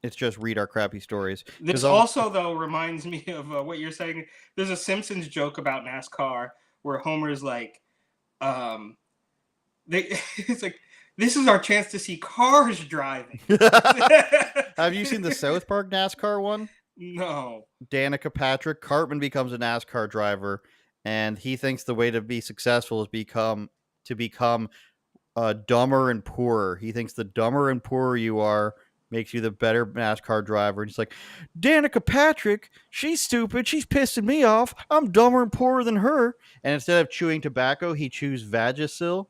It's just read our crappy stories. This also, though, reminds me of what you're saying. There's a Simpsons joke about NASCAR where Homer's like, it's like, this is our chance to see cars driving. Have you seen the South Park NASCAR one? No. Danica Patrick, Cartman becomes a NASCAR driver, and he thinks the way to be successful is to become dumber and poorer. He thinks the dumber and poorer you are makes you the better NASCAR driver. And he's like, Danica Patrick, she's stupid. She's pissing me off. I'm dumber and poorer than her. And instead of chewing tobacco, he chews Vagisil.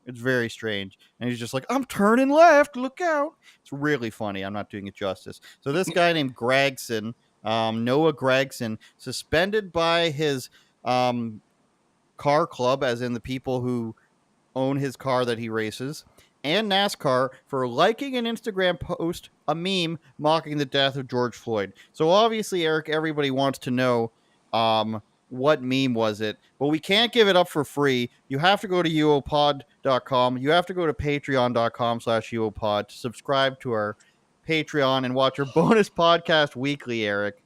It's very strange. And he's just like, I'm turning left. Look out. It's really funny. I'm not doing it justice. So this guy named Gregson, Noah Gregson, suspended by his car club, as in the people who own his car that he races, and NASCAR for liking an Instagram post, a meme mocking the death of George Floyd. So obviously, Eric, everybody wants to know what meme was it, but we can't give it up for free. You have to go to uopod.com. You have to go to patreon.com/uopod to subscribe to our Patreon and watch our bonus podcast weekly, Eric.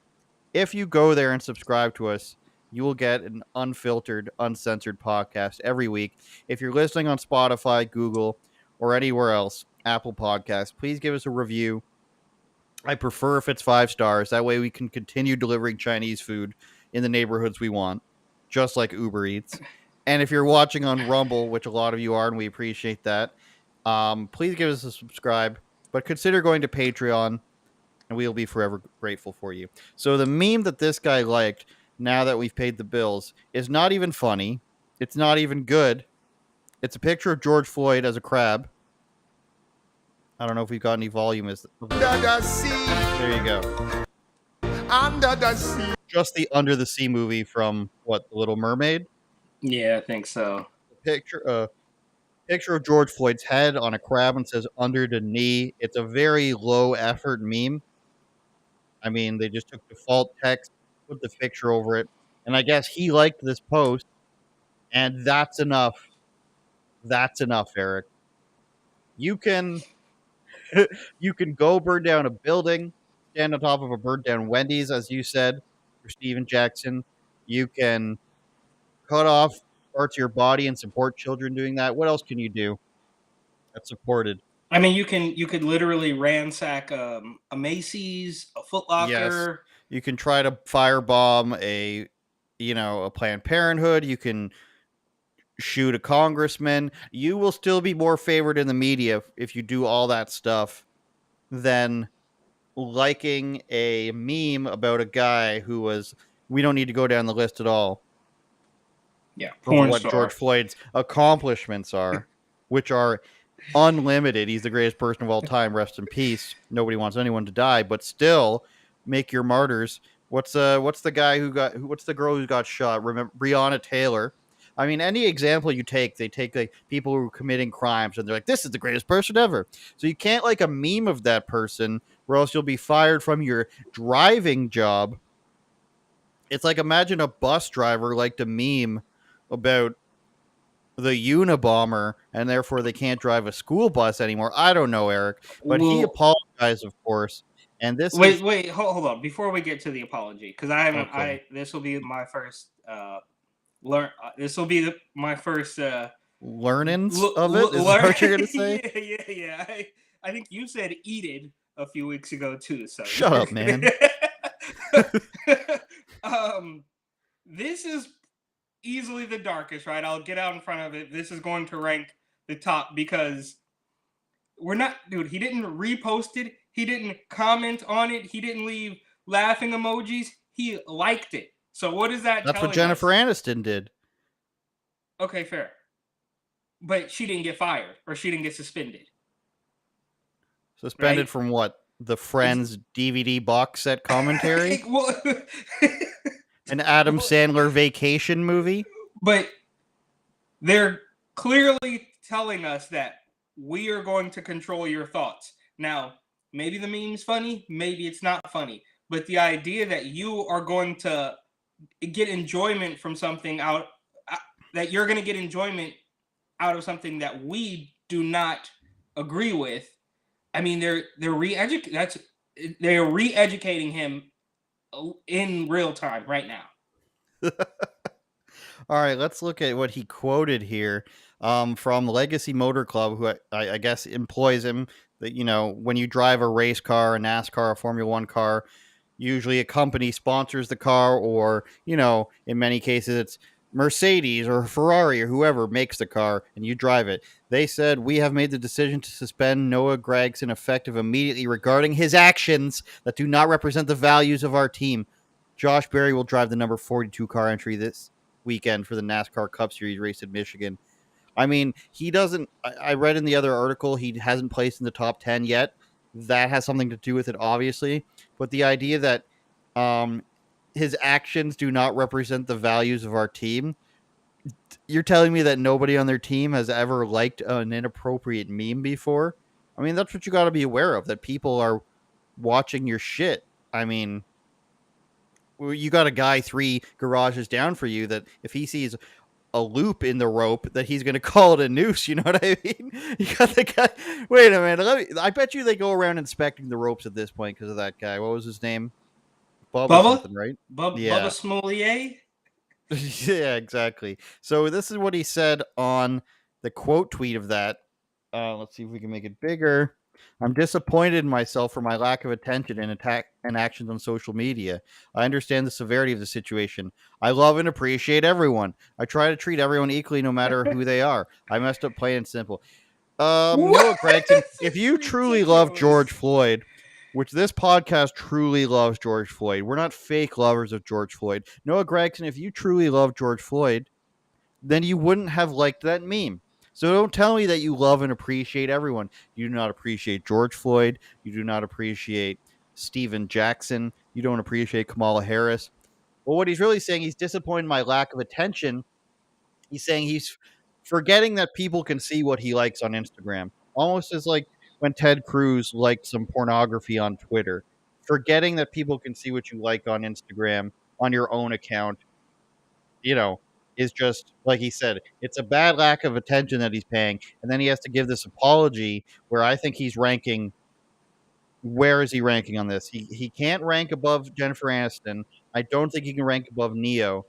If you go there and subscribe to us, you will get an unfiltered, uncensored podcast every week. If you're listening on Spotify, Google, or anywhere else, Apple Podcasts, please give us a review. I prefer if it's 5 stars. That way we can continue delivering Chinese food in the neighborhoods we want, just like Uber Eats. And if you're watching on Rumble, which a lot of you are, and we appreciate that, please give us a subscribe. But consider going to Patreon, and we'll be forever grateful for you. So the meme that this guy liked, now that we've paid the bills, is not even funny. It's not even good. It's a picture of George Floyd as a crab. I don't know if we've got any volume. There you go. Under the sea. Just the Under the Sea movie from, what, The Little Mermaid? Yeah, I think so. Picture of George Floyd's head on a crab and says under the knee. It's a very low effort meme. I mean, they just took default text, put the picture over it, and I guess he liked this post, and that's enough. That's enough, Eric. You can go burn down a building, stand on top of a burnt down Wendy's, as you said, for Steven Jackson. You can cut off parts of your body and support children doing that. What else can you do that's supported? I mean, you could literally ransack a Macy's, a Foot Locker. Yes. You can try to firebomb a Planned Parenthood. You can shoot a congressman. You will still be more favored in the media if you do all that stuff than liking a meme about a guy who was. We don't need to go down the list at all. Yeah, porn what star. George Floyd's accomplishments are, which are unlimited. He's the greatest person of all time. Rest in peace. Nobody wants anyone to die, but still, make your martyrs. What's the guy who got? What's the girl who got shot? Remember Breonna Taylor? I mean, any example you take, they take like people who are committing crimes, and they're like, "This is the greatest person ever." So you can't like a meme of that person, or else you'll be fired from your driving job. It's like imagine a bus driver liked a meme about the Unabomber, and therefore they can't drive a school bus anymore. I don't know, Eric, but he apologized, of course. And this wait, hold on. Before we get to the apology, because I haven't. Okay. This will be my first. This will be my first learnings of it. Is that what you're gonna say? Yeah. I think you said "eated" a few weeks ago too. So shut up, man. This is easily the darkest, right? I'll get out in front of it. This is going to rank the top because dude, he didn't repost it. He didn't comment on it. He didn't leave laughing emojis. He liked it. So what is that? That's what Jennifer Aniston did. Okay, fair. But she didn't get fired or she didn't get suspended. Suspended from what? The Friends DVD box set commentary? An Adam Sandler vacation movie? But they're clearly telling us that we are going to control your thoughts. Now, maybe the meme's funny, maybe it's not funny. But the idea that you are going to get enjoyment from something that you're going to get enjoyment out of something that we do not agree with. I mean, they're re-educating him in real time right now. All right, let's look at what he quoted here from Legacy Motor Club, who I guess employs him. That when you drive a race car, a NASCAR, a Formula One car, usually a company sponsors the car, or in many cases it's Mercedes or Ferrari or whoever makes the car, and you drive it. They said, "We have made the decision to suspend Noah Gragson effective immediately regarding his actions that do not represent the values of our team. Josh Berry will drive the number 42 car entry this weekend for the NASCAR Cup Series race in Michigan." I mean, he doesn't. I read in the other article he hasn't placed in the top 10 yet. That has something to do with it, obviously. But the idea that his actions do not represent the values of our team. You're telling me that nobody on their team has ever liked an inappropriate meme before? I mean, that's what you got to be aware of, that people are watching your shit. I mean, you got a guy 3 garages down for you that if he sees a loop in the rope that he's going to call it a noose. You know what I mean? You got the guy. Wait a minute. I bet you they go around inspecting the ropes at this point because of that guy. What was his name? Bubba something, right? Bubba Smollier. Yeah, exactly. So this is what he said on the quote tweet of that. Let's see if we can make it bigger. I'm disappointed in myself for my lack of attention and attack and actions on social media. I understand the severity of the situation. I love and appreciate everyone. I try to treat everyone equally no matter who they are. I messed up plain and simple. Noah Gregson, if you truly love George Floyd, which this podcast truly loves George Floyd, we're not fake lovers of George Floyd. Noah Gregson, if you truly love George Floyd, then you wouldn't have liked that meme. So don't tell me that you love and appreciate everyone. You do not appreciate George Floyd. You do not appreciate Steven Jackson. You don't appreciate Kamala Harris. Well, what he's really saying, he's disappointed in my lack of attention. He's saying he's forgetting that people can see what he likes on Instagram. Almost as like when Ted Cruz liked some pornography on Twitter. Forgetting that people can see what you like on Instagram on your own account, is just like he said, it's a bad lack of attention that he's paying. And then he has to give this apology where I think he's ranking. Where is he ranking on this? He can't rank above Jennifer Aniston. I don't think he can rank above Neo.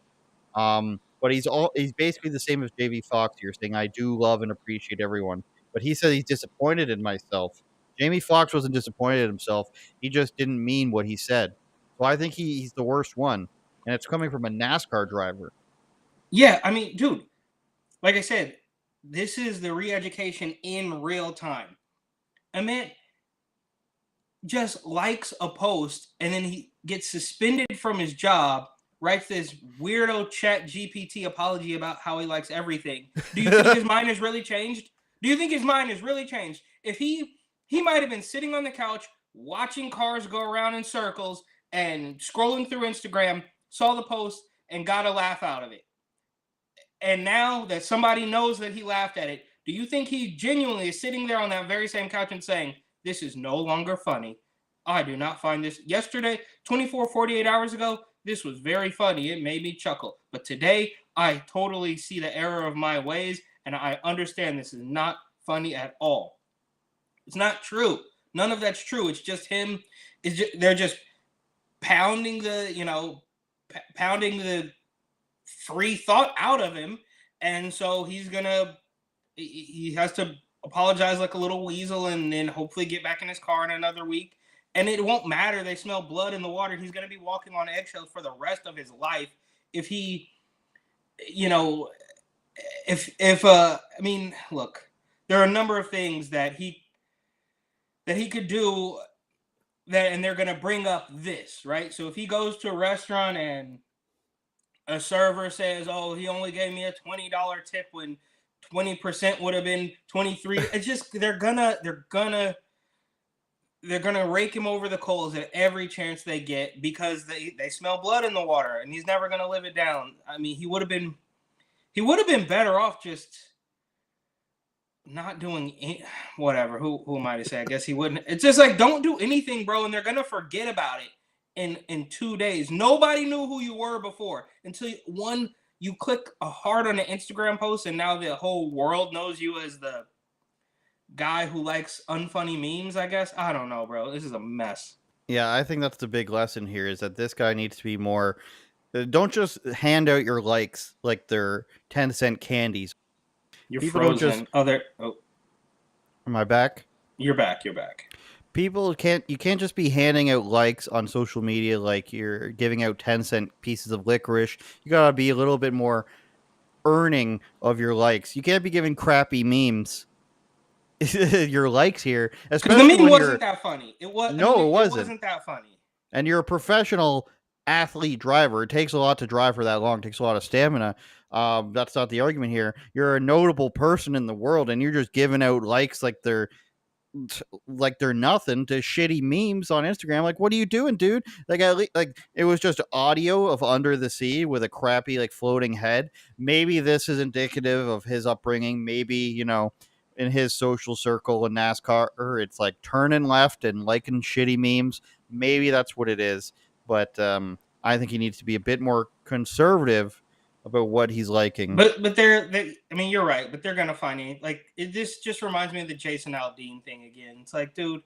But he's basically the same as JV Foxx here, saying I do love and appreciate everyone. But he said he's disappointed in myself. Jamie Foxx wasn't disappointed in himself. He just didn't mean what he said. So I think he's the worst one. And it's coming from a NASCAR driver. Yeah, I mean, dude, like I said, this is the re-education in real time. A man just likes a post and then he gets suspended from his job, writes this weirdo chat GPT apology about how he likes everything. Do you think his mind has really changed? Do you think his mind has really changed? If he might have been sitting on the couch watching cars go around in circles and scrolling through Instagram, saw the post and got a laugh out of it. And now that somebody knows that he laughed at it, do you think he genuinely is sitting there on that very same couch and saying, this is no longer funny? I do not find this. Yesterday, 48 hours ago, this was very funny. It made me chuckle. But today, I totally see the error of my ways, and I understand this is not funny at all. It's not true. None of that's true. It's just him. They're just pounding the free thought out of him, and so he has to apologize like a little weasel and then hopefully get back in his car in another week, and it won't matter. They smell blood in the water. He's going to be walking on eggshells for the rest of his life if he I mean, look, there are a number of things that he could do and they're going to bring up this, right? So if he goes to a restaurant and a server says, "Oh, he only gave me a $20 tip when 20% would have been 23." It's just they're gonna rake him over the coals at every chance they get because they smell blood in the water, and he's never gonna live it down. I mean, he would have been better off just not doing whatever. Who am I to say? I guess he wouldn't. It's just like, don't do anything, bro, and they're gonna forget about it in 2 days. Nobody knew who you were before until you click a heart on an Instagram post, and now the whole world knows you as the guy who likes unfunny memes, I guess. I don't know, bro. This is a mess. Yeah, I think that's the big lesson here is that this guy needs to be more. Don't just hand out your likes like they're 10-cent candies. You're People frozen. Am I back? You're back. People you can't just be handing out likes on social media like you're giving out 10-cent pieces of licorice. You gotta be a little bit more earning of your likes. You can't be giving crappy memes your likes here, especially the meme wasn't that funny. It wasn't. It wasn't that funny. And you're a professional athlete driver. It takes a lot to drive for that long. It takes a lot of stamina. That's not the argument here. You're a notable person in the world, and you're just giving out likes like they're nothing to shitty memes on Instagram. Like, what are you doing, dude? Like, it was just audio of Under the Sea with a crappy like floating head. Maybe this is indicative of his upbringing. Maybe in his social circle in NASCAR, it's like turning left and liking shitty memes. Maybe that's what it is. But I think he needs to be a bit more conservative about what he's liking. But I mean, you're right. But they're gonna find it. Like this just reminds me of the Jason Aldean thing again. It's like, dude,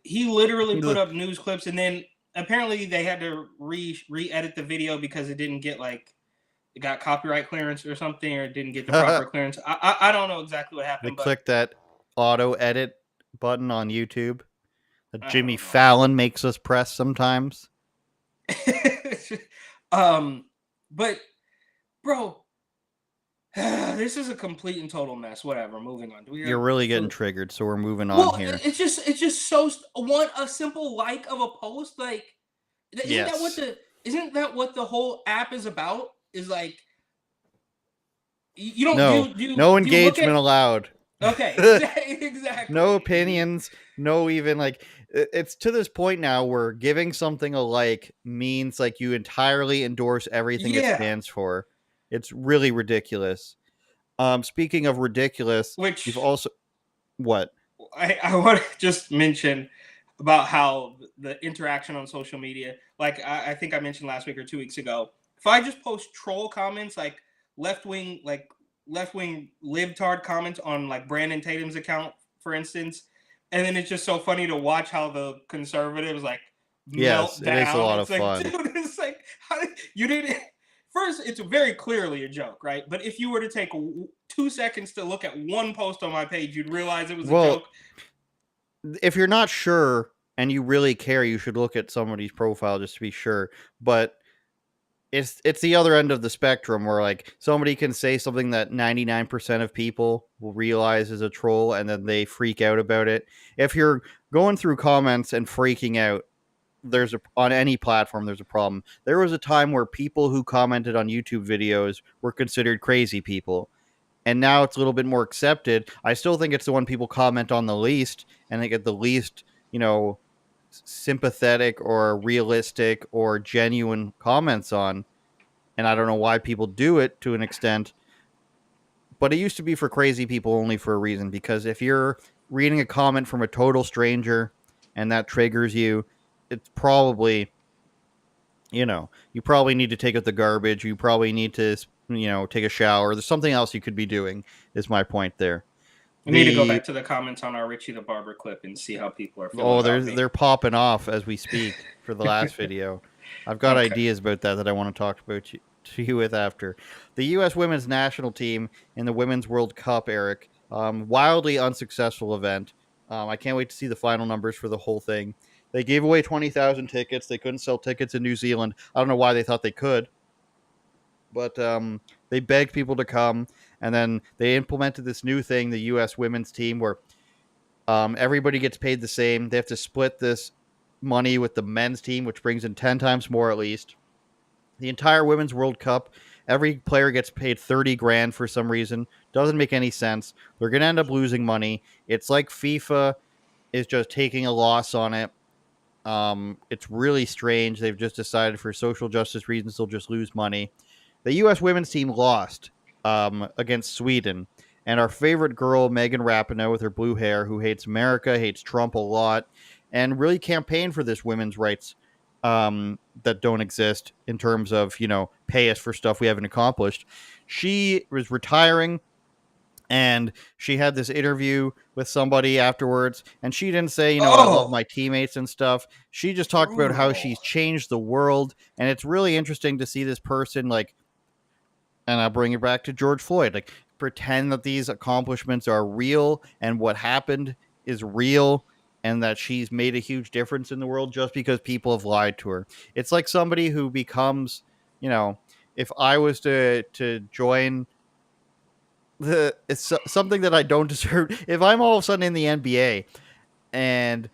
he literally put up news clips, and then apparently they had to re-edit the video because it didn't get it got copyright clearance or something, or it didn't get the proper clearance. I don't know exactly what happened. They clicked that auto edit button on YouTube that Jimmy Fallon makes us press sometimes. But bro, this is a complete and total mess. Whatever. Moving on. You're really getting triggered, so we're moving on here. It's just so a simple like of a post. Like, isn't that what the whole app is about? Is like, you don't no engagement allowed. Okay, exactly. No opinions. No, even it's to this point now where giving something a like means like you entirely endorse everything it stands for. It's really ridiculous. Speaking of ridiculous, which you've also what? I want to just mention about how the interaction on social media, like I think I mentioned last week or 2 weeks ago, if I just post troll comments like left-wing libtard comments on like Brandon Tatum's account, for instance, and then it's just so funny to watch how the conservatives melt down. It is a lot of fun. Dude, it's like, you didn't. First, it's very clearly a joke, right? But if you were to take 2 seconds to look at one post on my page, you'd realize it was a joke. If you're not sure and you really care, you should look at somebody's profile just to be sure. But it's the other end of the spectrum where like somebody can say something that 99% of people will realize is a troll and then they freak out about it. If you're going through comments and freaking out, on any platform, there's a problem. There was a time where people who commented on YouTube videos were considered crazy people. And now it's a little bit more accepted. I still think it's the one people comment on the least, and they get the least, sympathetic or realistic or genuine comments on. And I don't know why people do it to an extent. But it used to be for crazy people only for a reason. Because if you're reading a comment from a total stranger and that triggers you, it's probably, you probably need to take out the garbage. You probably need to, take a shower. There's something else you could be doing, is my point there. We need to go back to the comments on our Richie the Barber clip and see how people are feeling. Oh, they're popping off as we speak for the last video. I've got ideas about that I want to talk about to you with after. The U.S. women's national team in the Women's World Cup, Eric, wildly unsuccessful event. I can't wait to see the final numbers for the whole thing. They gave away 20,000 tickets. They couldn't sell tickets in New Zealand. I don't know why they thought they could. But they begged people to come. And then they implemented this new thing, the U.S. women's team, where everybody gets paid the same. They have to split this money with the men's team, which brings in 10 times more at least. The entire Women's World Cup, every player gets paid $30,000 for some reason. Doesn't make any sense. They're going to end up losing money. It's like FIFA is just taking a loss on it. It's really strange. They've just decided for social justice reasons they'll just lose money. The U.S. women's team lost against Sweden. And our favorite girl, Megan Rapinoe, with her blue hair, who hates America, hates Trump a lot, and really campaigned for this women's rights that don't exist in terms of, pay us for stuff we haven't accomplished. She was retiring. And she had this interview with somebody afterwards, and she didn't say, I love my teammates and stuff. She just talked about how she's changed the world, and it's really interesting to see this person, and I'll bring it back to George Floyd, pretend that these accomplishments are real, and what happened is real, and that she's made a huge difference in the world just because people have lied to her. It's like somebody who becomes, if I was to join... it's something that I don't deserve. If I'm all of a sudden in the NBA and,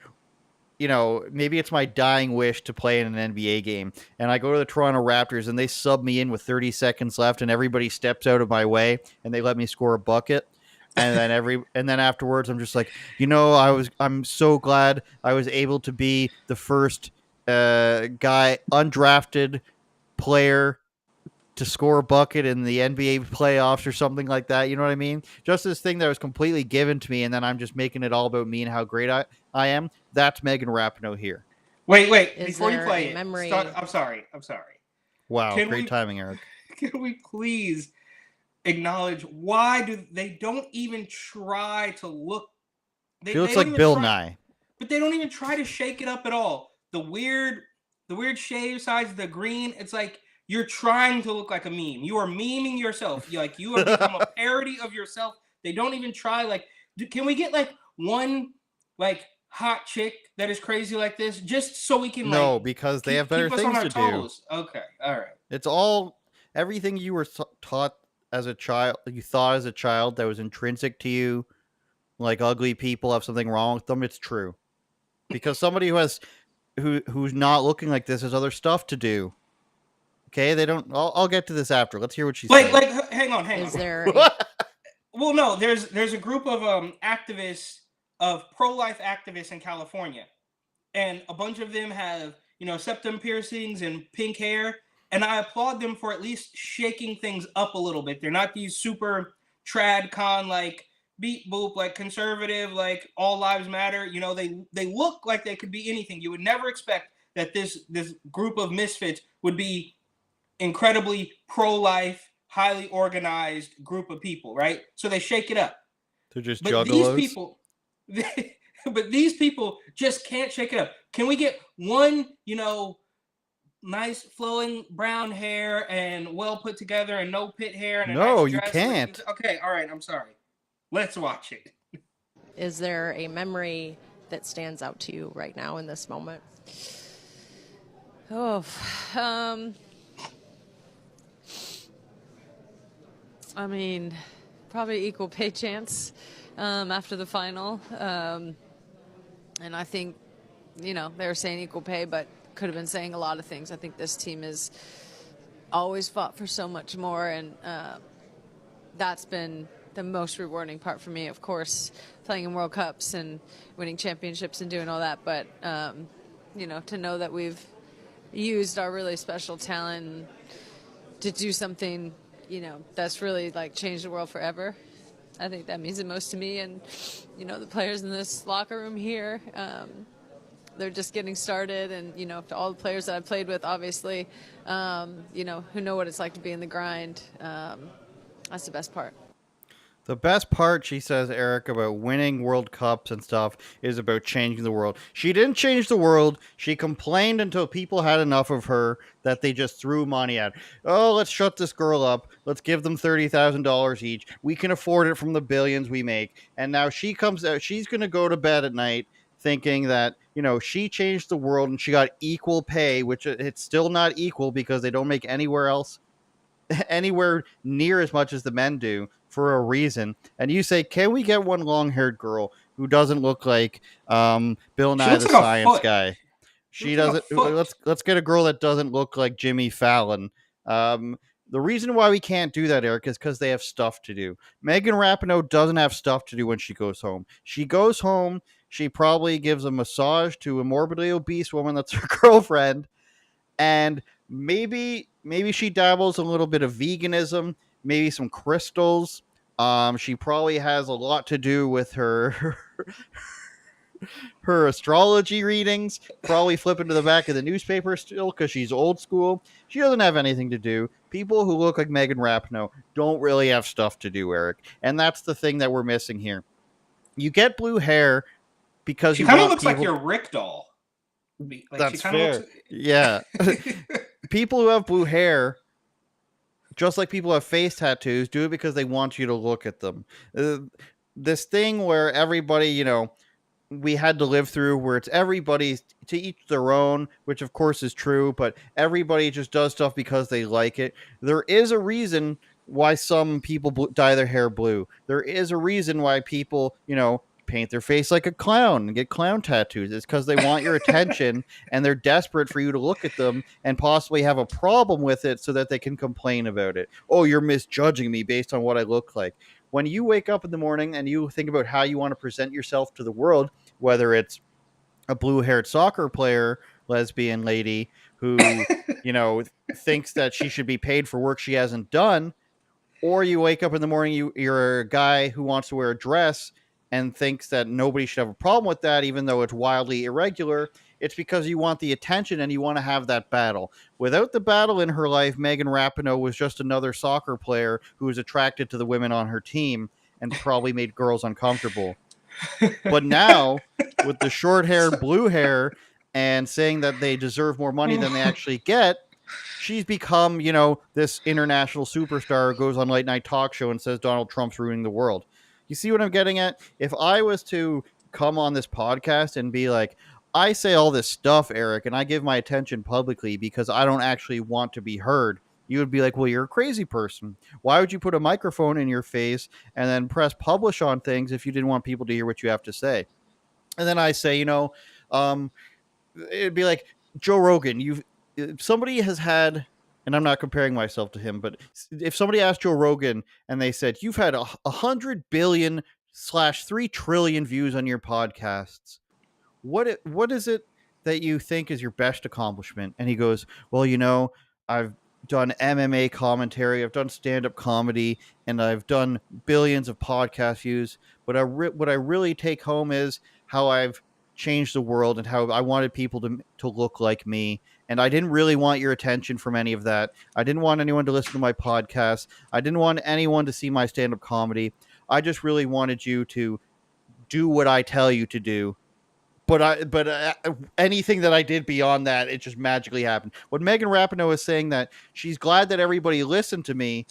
maybe it's my dying wish to play in an NBA game and I go to the Toronto Raptors and they sub me in with 30 seconds left and everybody steps out of my way and they let me score a bucket. And then afterwards, I'm just like, I'm so glad I was able to be the first guy, undrafted player to score a bucket in the NBA playoffs or something like that. You know what I mean? Just this thing that was completely given to me, and then I'm just making it all about me and how great I am. That's Megan Rapinoe here. Wait. Is Before you there play a it, memory- I'm sorry. Wow, Can great we- timing, Eric. Can we please acknowledge why do they don't even try to look? She They looks don't like even Bill try, Nye. but they don't even try to shake it up at all. The weird shave sides, the green. It's like you're trying to look like a meme. You are memeing yourself. You have become a parody of yourself. They don't even try. Like, can we get like one like hot chick that is crazy like this, just so we can No, like because they keep, have better keep us on things our to toes. Okay, all right. It's all everything you were taught as a child. You thought as a child that was intrinsic to you, like ugly people have something wrong with them. It's true, because somebody who's not looking like this has other stuff to do. Okay, they don't. I'll get to this after. Let's hear what she said. Hang on. Is there Well, no, there's a group of activists, of pro-life activists in California, and a bunch of them have septum piercings and pink hair, and I applaud them for at least shaking things up a little bit. They're not these super trad con like beep boop like conservative like all lives matter. They look like they could be anything. You would never expect that this group of misfits would be incredibly pro-life, highly organized group of people, right? So they shake it up. They're just But juggalos. these people just can't shake it up. Can we get one, nice flowing brown hair and well put together and no pit hair and a No, nice you dress? can't. Okay, all right, I'm sorry. Let's watch it. Is there a memory that stands out to you right now in this moment? I mean, probably equal pay chance after the final. And I think, they were saying equal pay, but could have been saying a lot of things. I think this team has always fought for so much more, and that's been the most rewarding part for me. Of course, playing in World Cups and winning championships and doing all that, but, to know that we've used our really special talent to do something that's really like changed the world forever. I think that means the most to me, and the players in this locker room here, they're just getting started, and to all the players that I've played with, obviously, who know what it's like to be in the grind. That's the best part. The best part, she says, Eric, about winning World Cups and stuff is about changing the world. She didn't change the world. She complained until people had enough of her that they just threw money at her. Oh, let's shut this girl up. Let's give them $30,000 each. We can afford it from the billions we make. And now she comes out. She's going to go to bed at night thinking that, she changed the world and she got equal pay, which it's still not equal because they don't make anywhere near as much as the men do for a reason. And you say, can we get one long-haired girl who doesn't look like Bill Nye the Science Guy? She doesn't. Let's get a girl that doesn't look like Jimmy Fallon. The reason why we can't do that, Eric, is because they have stuff to do. Megan Rapinoe doesn't have stuff to do when she goes home. She goes home, she probably gives a massage to a morbidly obese woman that's her girlfriend, and maybe she dabbles in a little bit of veganism, maybe some crystals. She probably has a lot to do with her astrology readings, probably flipping to the back of the newspaper still because she's old school. She doesn't have anything to do. People who look like Megan Rapinoe don't really have stuff to do, Eric. And that's the thing that we're missing here. You get blue hair because she you kind of want looks people... like your Rick doll. Like, that's fair. Yeah. People who have blue hair, just like people who have face tattoos, do it because they want you to look at them. This thing where everybody, we had to live through, where it's everybody to each their own, which of course is true, but everybody just does stuff because they like it. There is a reason why some people dye their hair blue. There is a reason why people, paint their face like a clown and get clown tattoos. It's because they want your attention and they're desperate for you to look at them and possibly have a problem with it so that they can complain about it. Oh, you're misjudging me based on what I look like. When you wake up in the morning and you think about how you want to present yourself to the world, whether it's a blue-haired soccer player, lesbian lady who, thinks that she should be paid for work she hasn't done, or you wake up in the morning, you're a guy who wants to wear a dress and thinks that nobody should have a problem with that, even though it's wildly irregular. It's because you want the attention and you want to have that battle. Without the battle in her life, Megan Rapinoe was just another soccer player who was attracted to the women on her team and probably made girls uncomfortable. But now, with the short hair, blue hair, and saying that they deserve more money than they actually get, she's become, this international superstar who goes on late night talk show and says Donald Trump's ruining the world. You see what I'm getting at? If I was to come on this podcast and be like, I say all this stuff, Eric, and I give my attention publicly because I don't actually want to be heard, you would be like, well, you're a crazy person. Why would you put a microphone in your face and then press publish on things if you didn't want people to hear what you have to say? And then I say, it'd be like Joe Rogan. If somebody has had, and I'm not comparing myself to him, but if somebody asked Joe Rogan and they said, you've had 100 billion / 3 trillion views on your podcasts, what is it that you think is your best accomplishment? And he goes, well, I've done MMA commentary, I've done stand-up comedy, and I've done billions of podcast views. But what I really take home is how I've changed the world and how I wanted people to look like me. And I didn't really want your attention from any of that. I didn't want anyone to listen to my podcast. I didn't want anyone to see my stand-up comedy. I just really wanted you to do what I tell you to do. But anything that I did beyond that, it just magically happened. When Megan Rapinoe is saying that she's glad that everybody listened to me,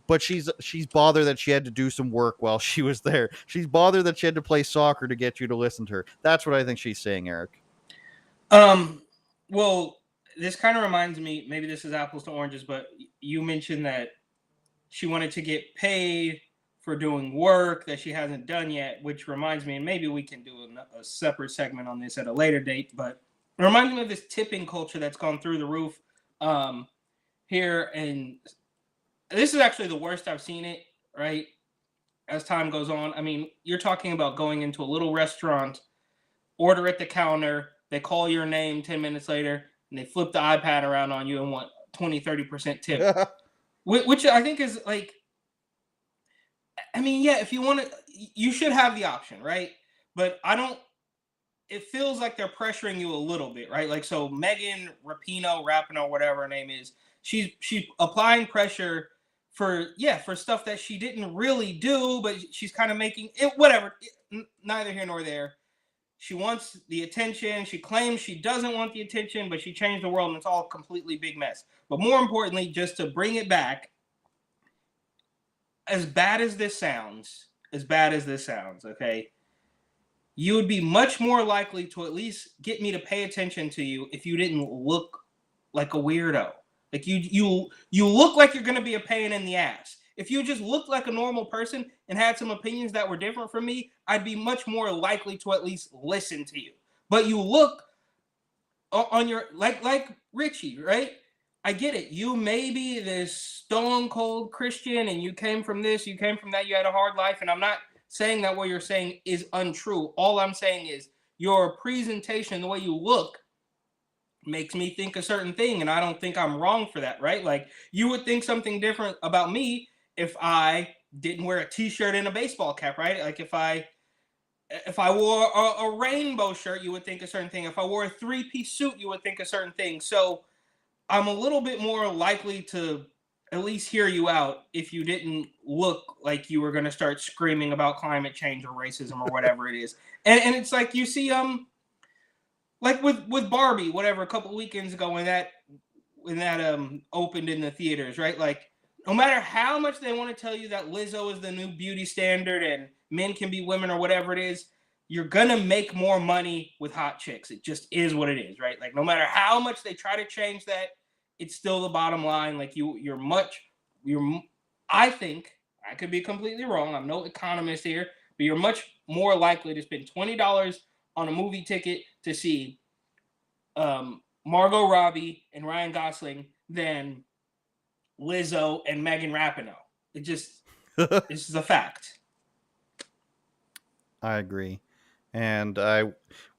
but she's bothered that she had to do some work while she was there. She's bothered that she had to play soccer to get you to listen to her. That's what I think she's saying, Eric. Well, this kind of reminds me, maybe this is apples to oranges, but you mentioned that she wanted to get paid for doing work that she hasn't done yet, which reminds me, and maybe we can do a separate segment on this at a later date, but it reminds me of this tipping culture that's gone through the roof here. And this is actually the worst I've seen it, right? As time goes on. I mean, you're talking about going into a little restaurant, order at the counter, they call your name 10 minutes later, and they flip the iPad around on you and want 20, 30% tip. Which I think is like, I mean, yeah, if you want to, you should have the option, right? But it feels like they're pressuring you a little bit, right? Like, so Megan Rapinoe, whatever her name is, she's applying pressure for stuff that she didn't really do, but she's kind of making it, whatever, neither here nor there. She wants the attention. She claims she doesn't want the attention, but she changed the world, and it's all a completely big mess. But more importantly, just to bring it back, as bad as this sounds, okay, you would be much more likely to at least get me to pay attention to you if you didn't look like a weirdo. Like you look like you're going to be a pain in the ass. If you just looked like a normal person and had some opinions that were different from me, I'd be much more likely to at least listen to you. But you look on your, like Richie, right? I get it. You may be this stone cold Christian and you came from this, you came from that, you had a hard life. And I'm not saying that what you're saying is untrue. All I'm saying is your presentation, the way you look, makes me think a certain thing. And I don't think I'm wrong for that, right? Like, you would think something different about me if I didn't wear a t-shirt and a baseball cap, right? Like if I wore a rainbow shirt, you would think a certain thing. If I wore a 3-piece suit, you would think a certain thing. So I'm a little bit more likely to at least hear you out if you didn't look like you were going to start screaming about climate change or racism or whatever it is. And it's like you see, like with Barbie, whatever, a couple of weekends ago when that opened in the theaters, right? Like, no matter how much they want to tell you that Lizzo is the new beauty standard and men can be women or whatever it is, you're going to make more money with hot chicks. It just is what it is, right? Like, no matter how much they try to change that, it's still the bottom line. Like, I think, I could be completely wrong, I'm no economist here, but you're much more likely to spend $20 on a movie ticket to see Margot Robbie and Ryan Gosling than Lizzo and Megan Rapinoe. This is a fact. I agree. And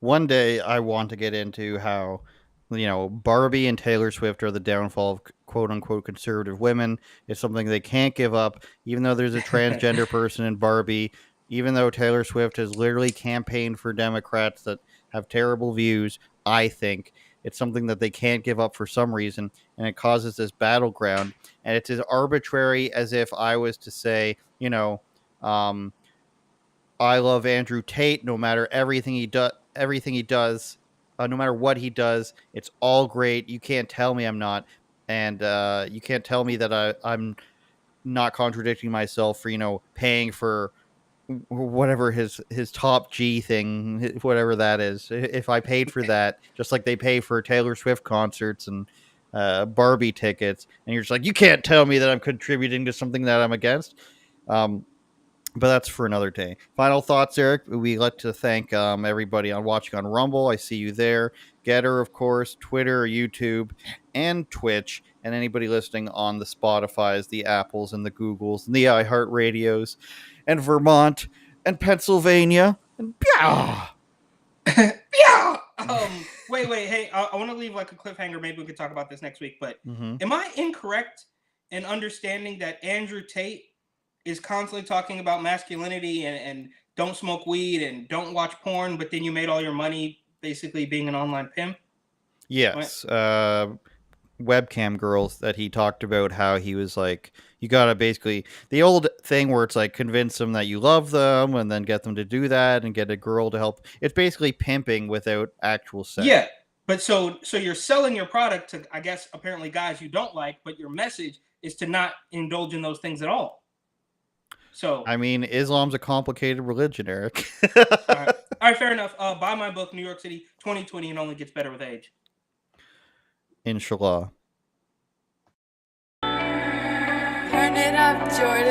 one day I want to get into how, Barbie and Taylor Swift are the downfall of quote unquote conservative women. It's something they can't give up, even though there's a transgender person in Barbie, even though Taylor Swift has literally campaigned for Democrats that have terrible views. I think it's something that they can't give up for some reason, and it causes this battleground. And it's as arbitrary as if I was to say, I love Andrew Tate no matter everything he does, no matter what he does. It's all great. You can't tell me I'm not, and you can't tell me that I'm not contradicting myself for paying for whatever his top G thing, whatever that is. If I paid for that, just like they pay for Taylor Swift concerts and Barbie tickets, and you're just like, you can't tell me that I'm contributing to something that I'm against. But that's for another day. Final thoughts, Eric. We like to thank everybody on watching on Rumble. I see you there. Getter, of course, Twitter, YouTube, and Twitch, and anybody listening on the Spotifys, the Apples, and the Googles, and the iHeartRadios, and Vermont, and Pennsylvania, and yeah. Wait. Hey, I want to leave like a cliffhanger. Maybe we could talk about this next week. But am I incorrect in understanding that Andrew Tate is constantly talking about masculinity and don't smoke weed and don't watch porn, but then you made all your money basically being an online pimp? Yes. Webcam girls that he talked about, how he was like, you gotta basically, the old thing where it's like convince them that you love them and then get them to do that and get a girl to help. It's basically pimping without actual sex. Yeah. But so you're selling your product to, I guess, apparently guys you don't like, but your message is to not indulge in those things at all. So I mean, Islam's a complicated religion, Eric. All right, fair enough. Buy my book, New York City 2020, and only gets better with age. Inshallah. Turn it up, Jordan.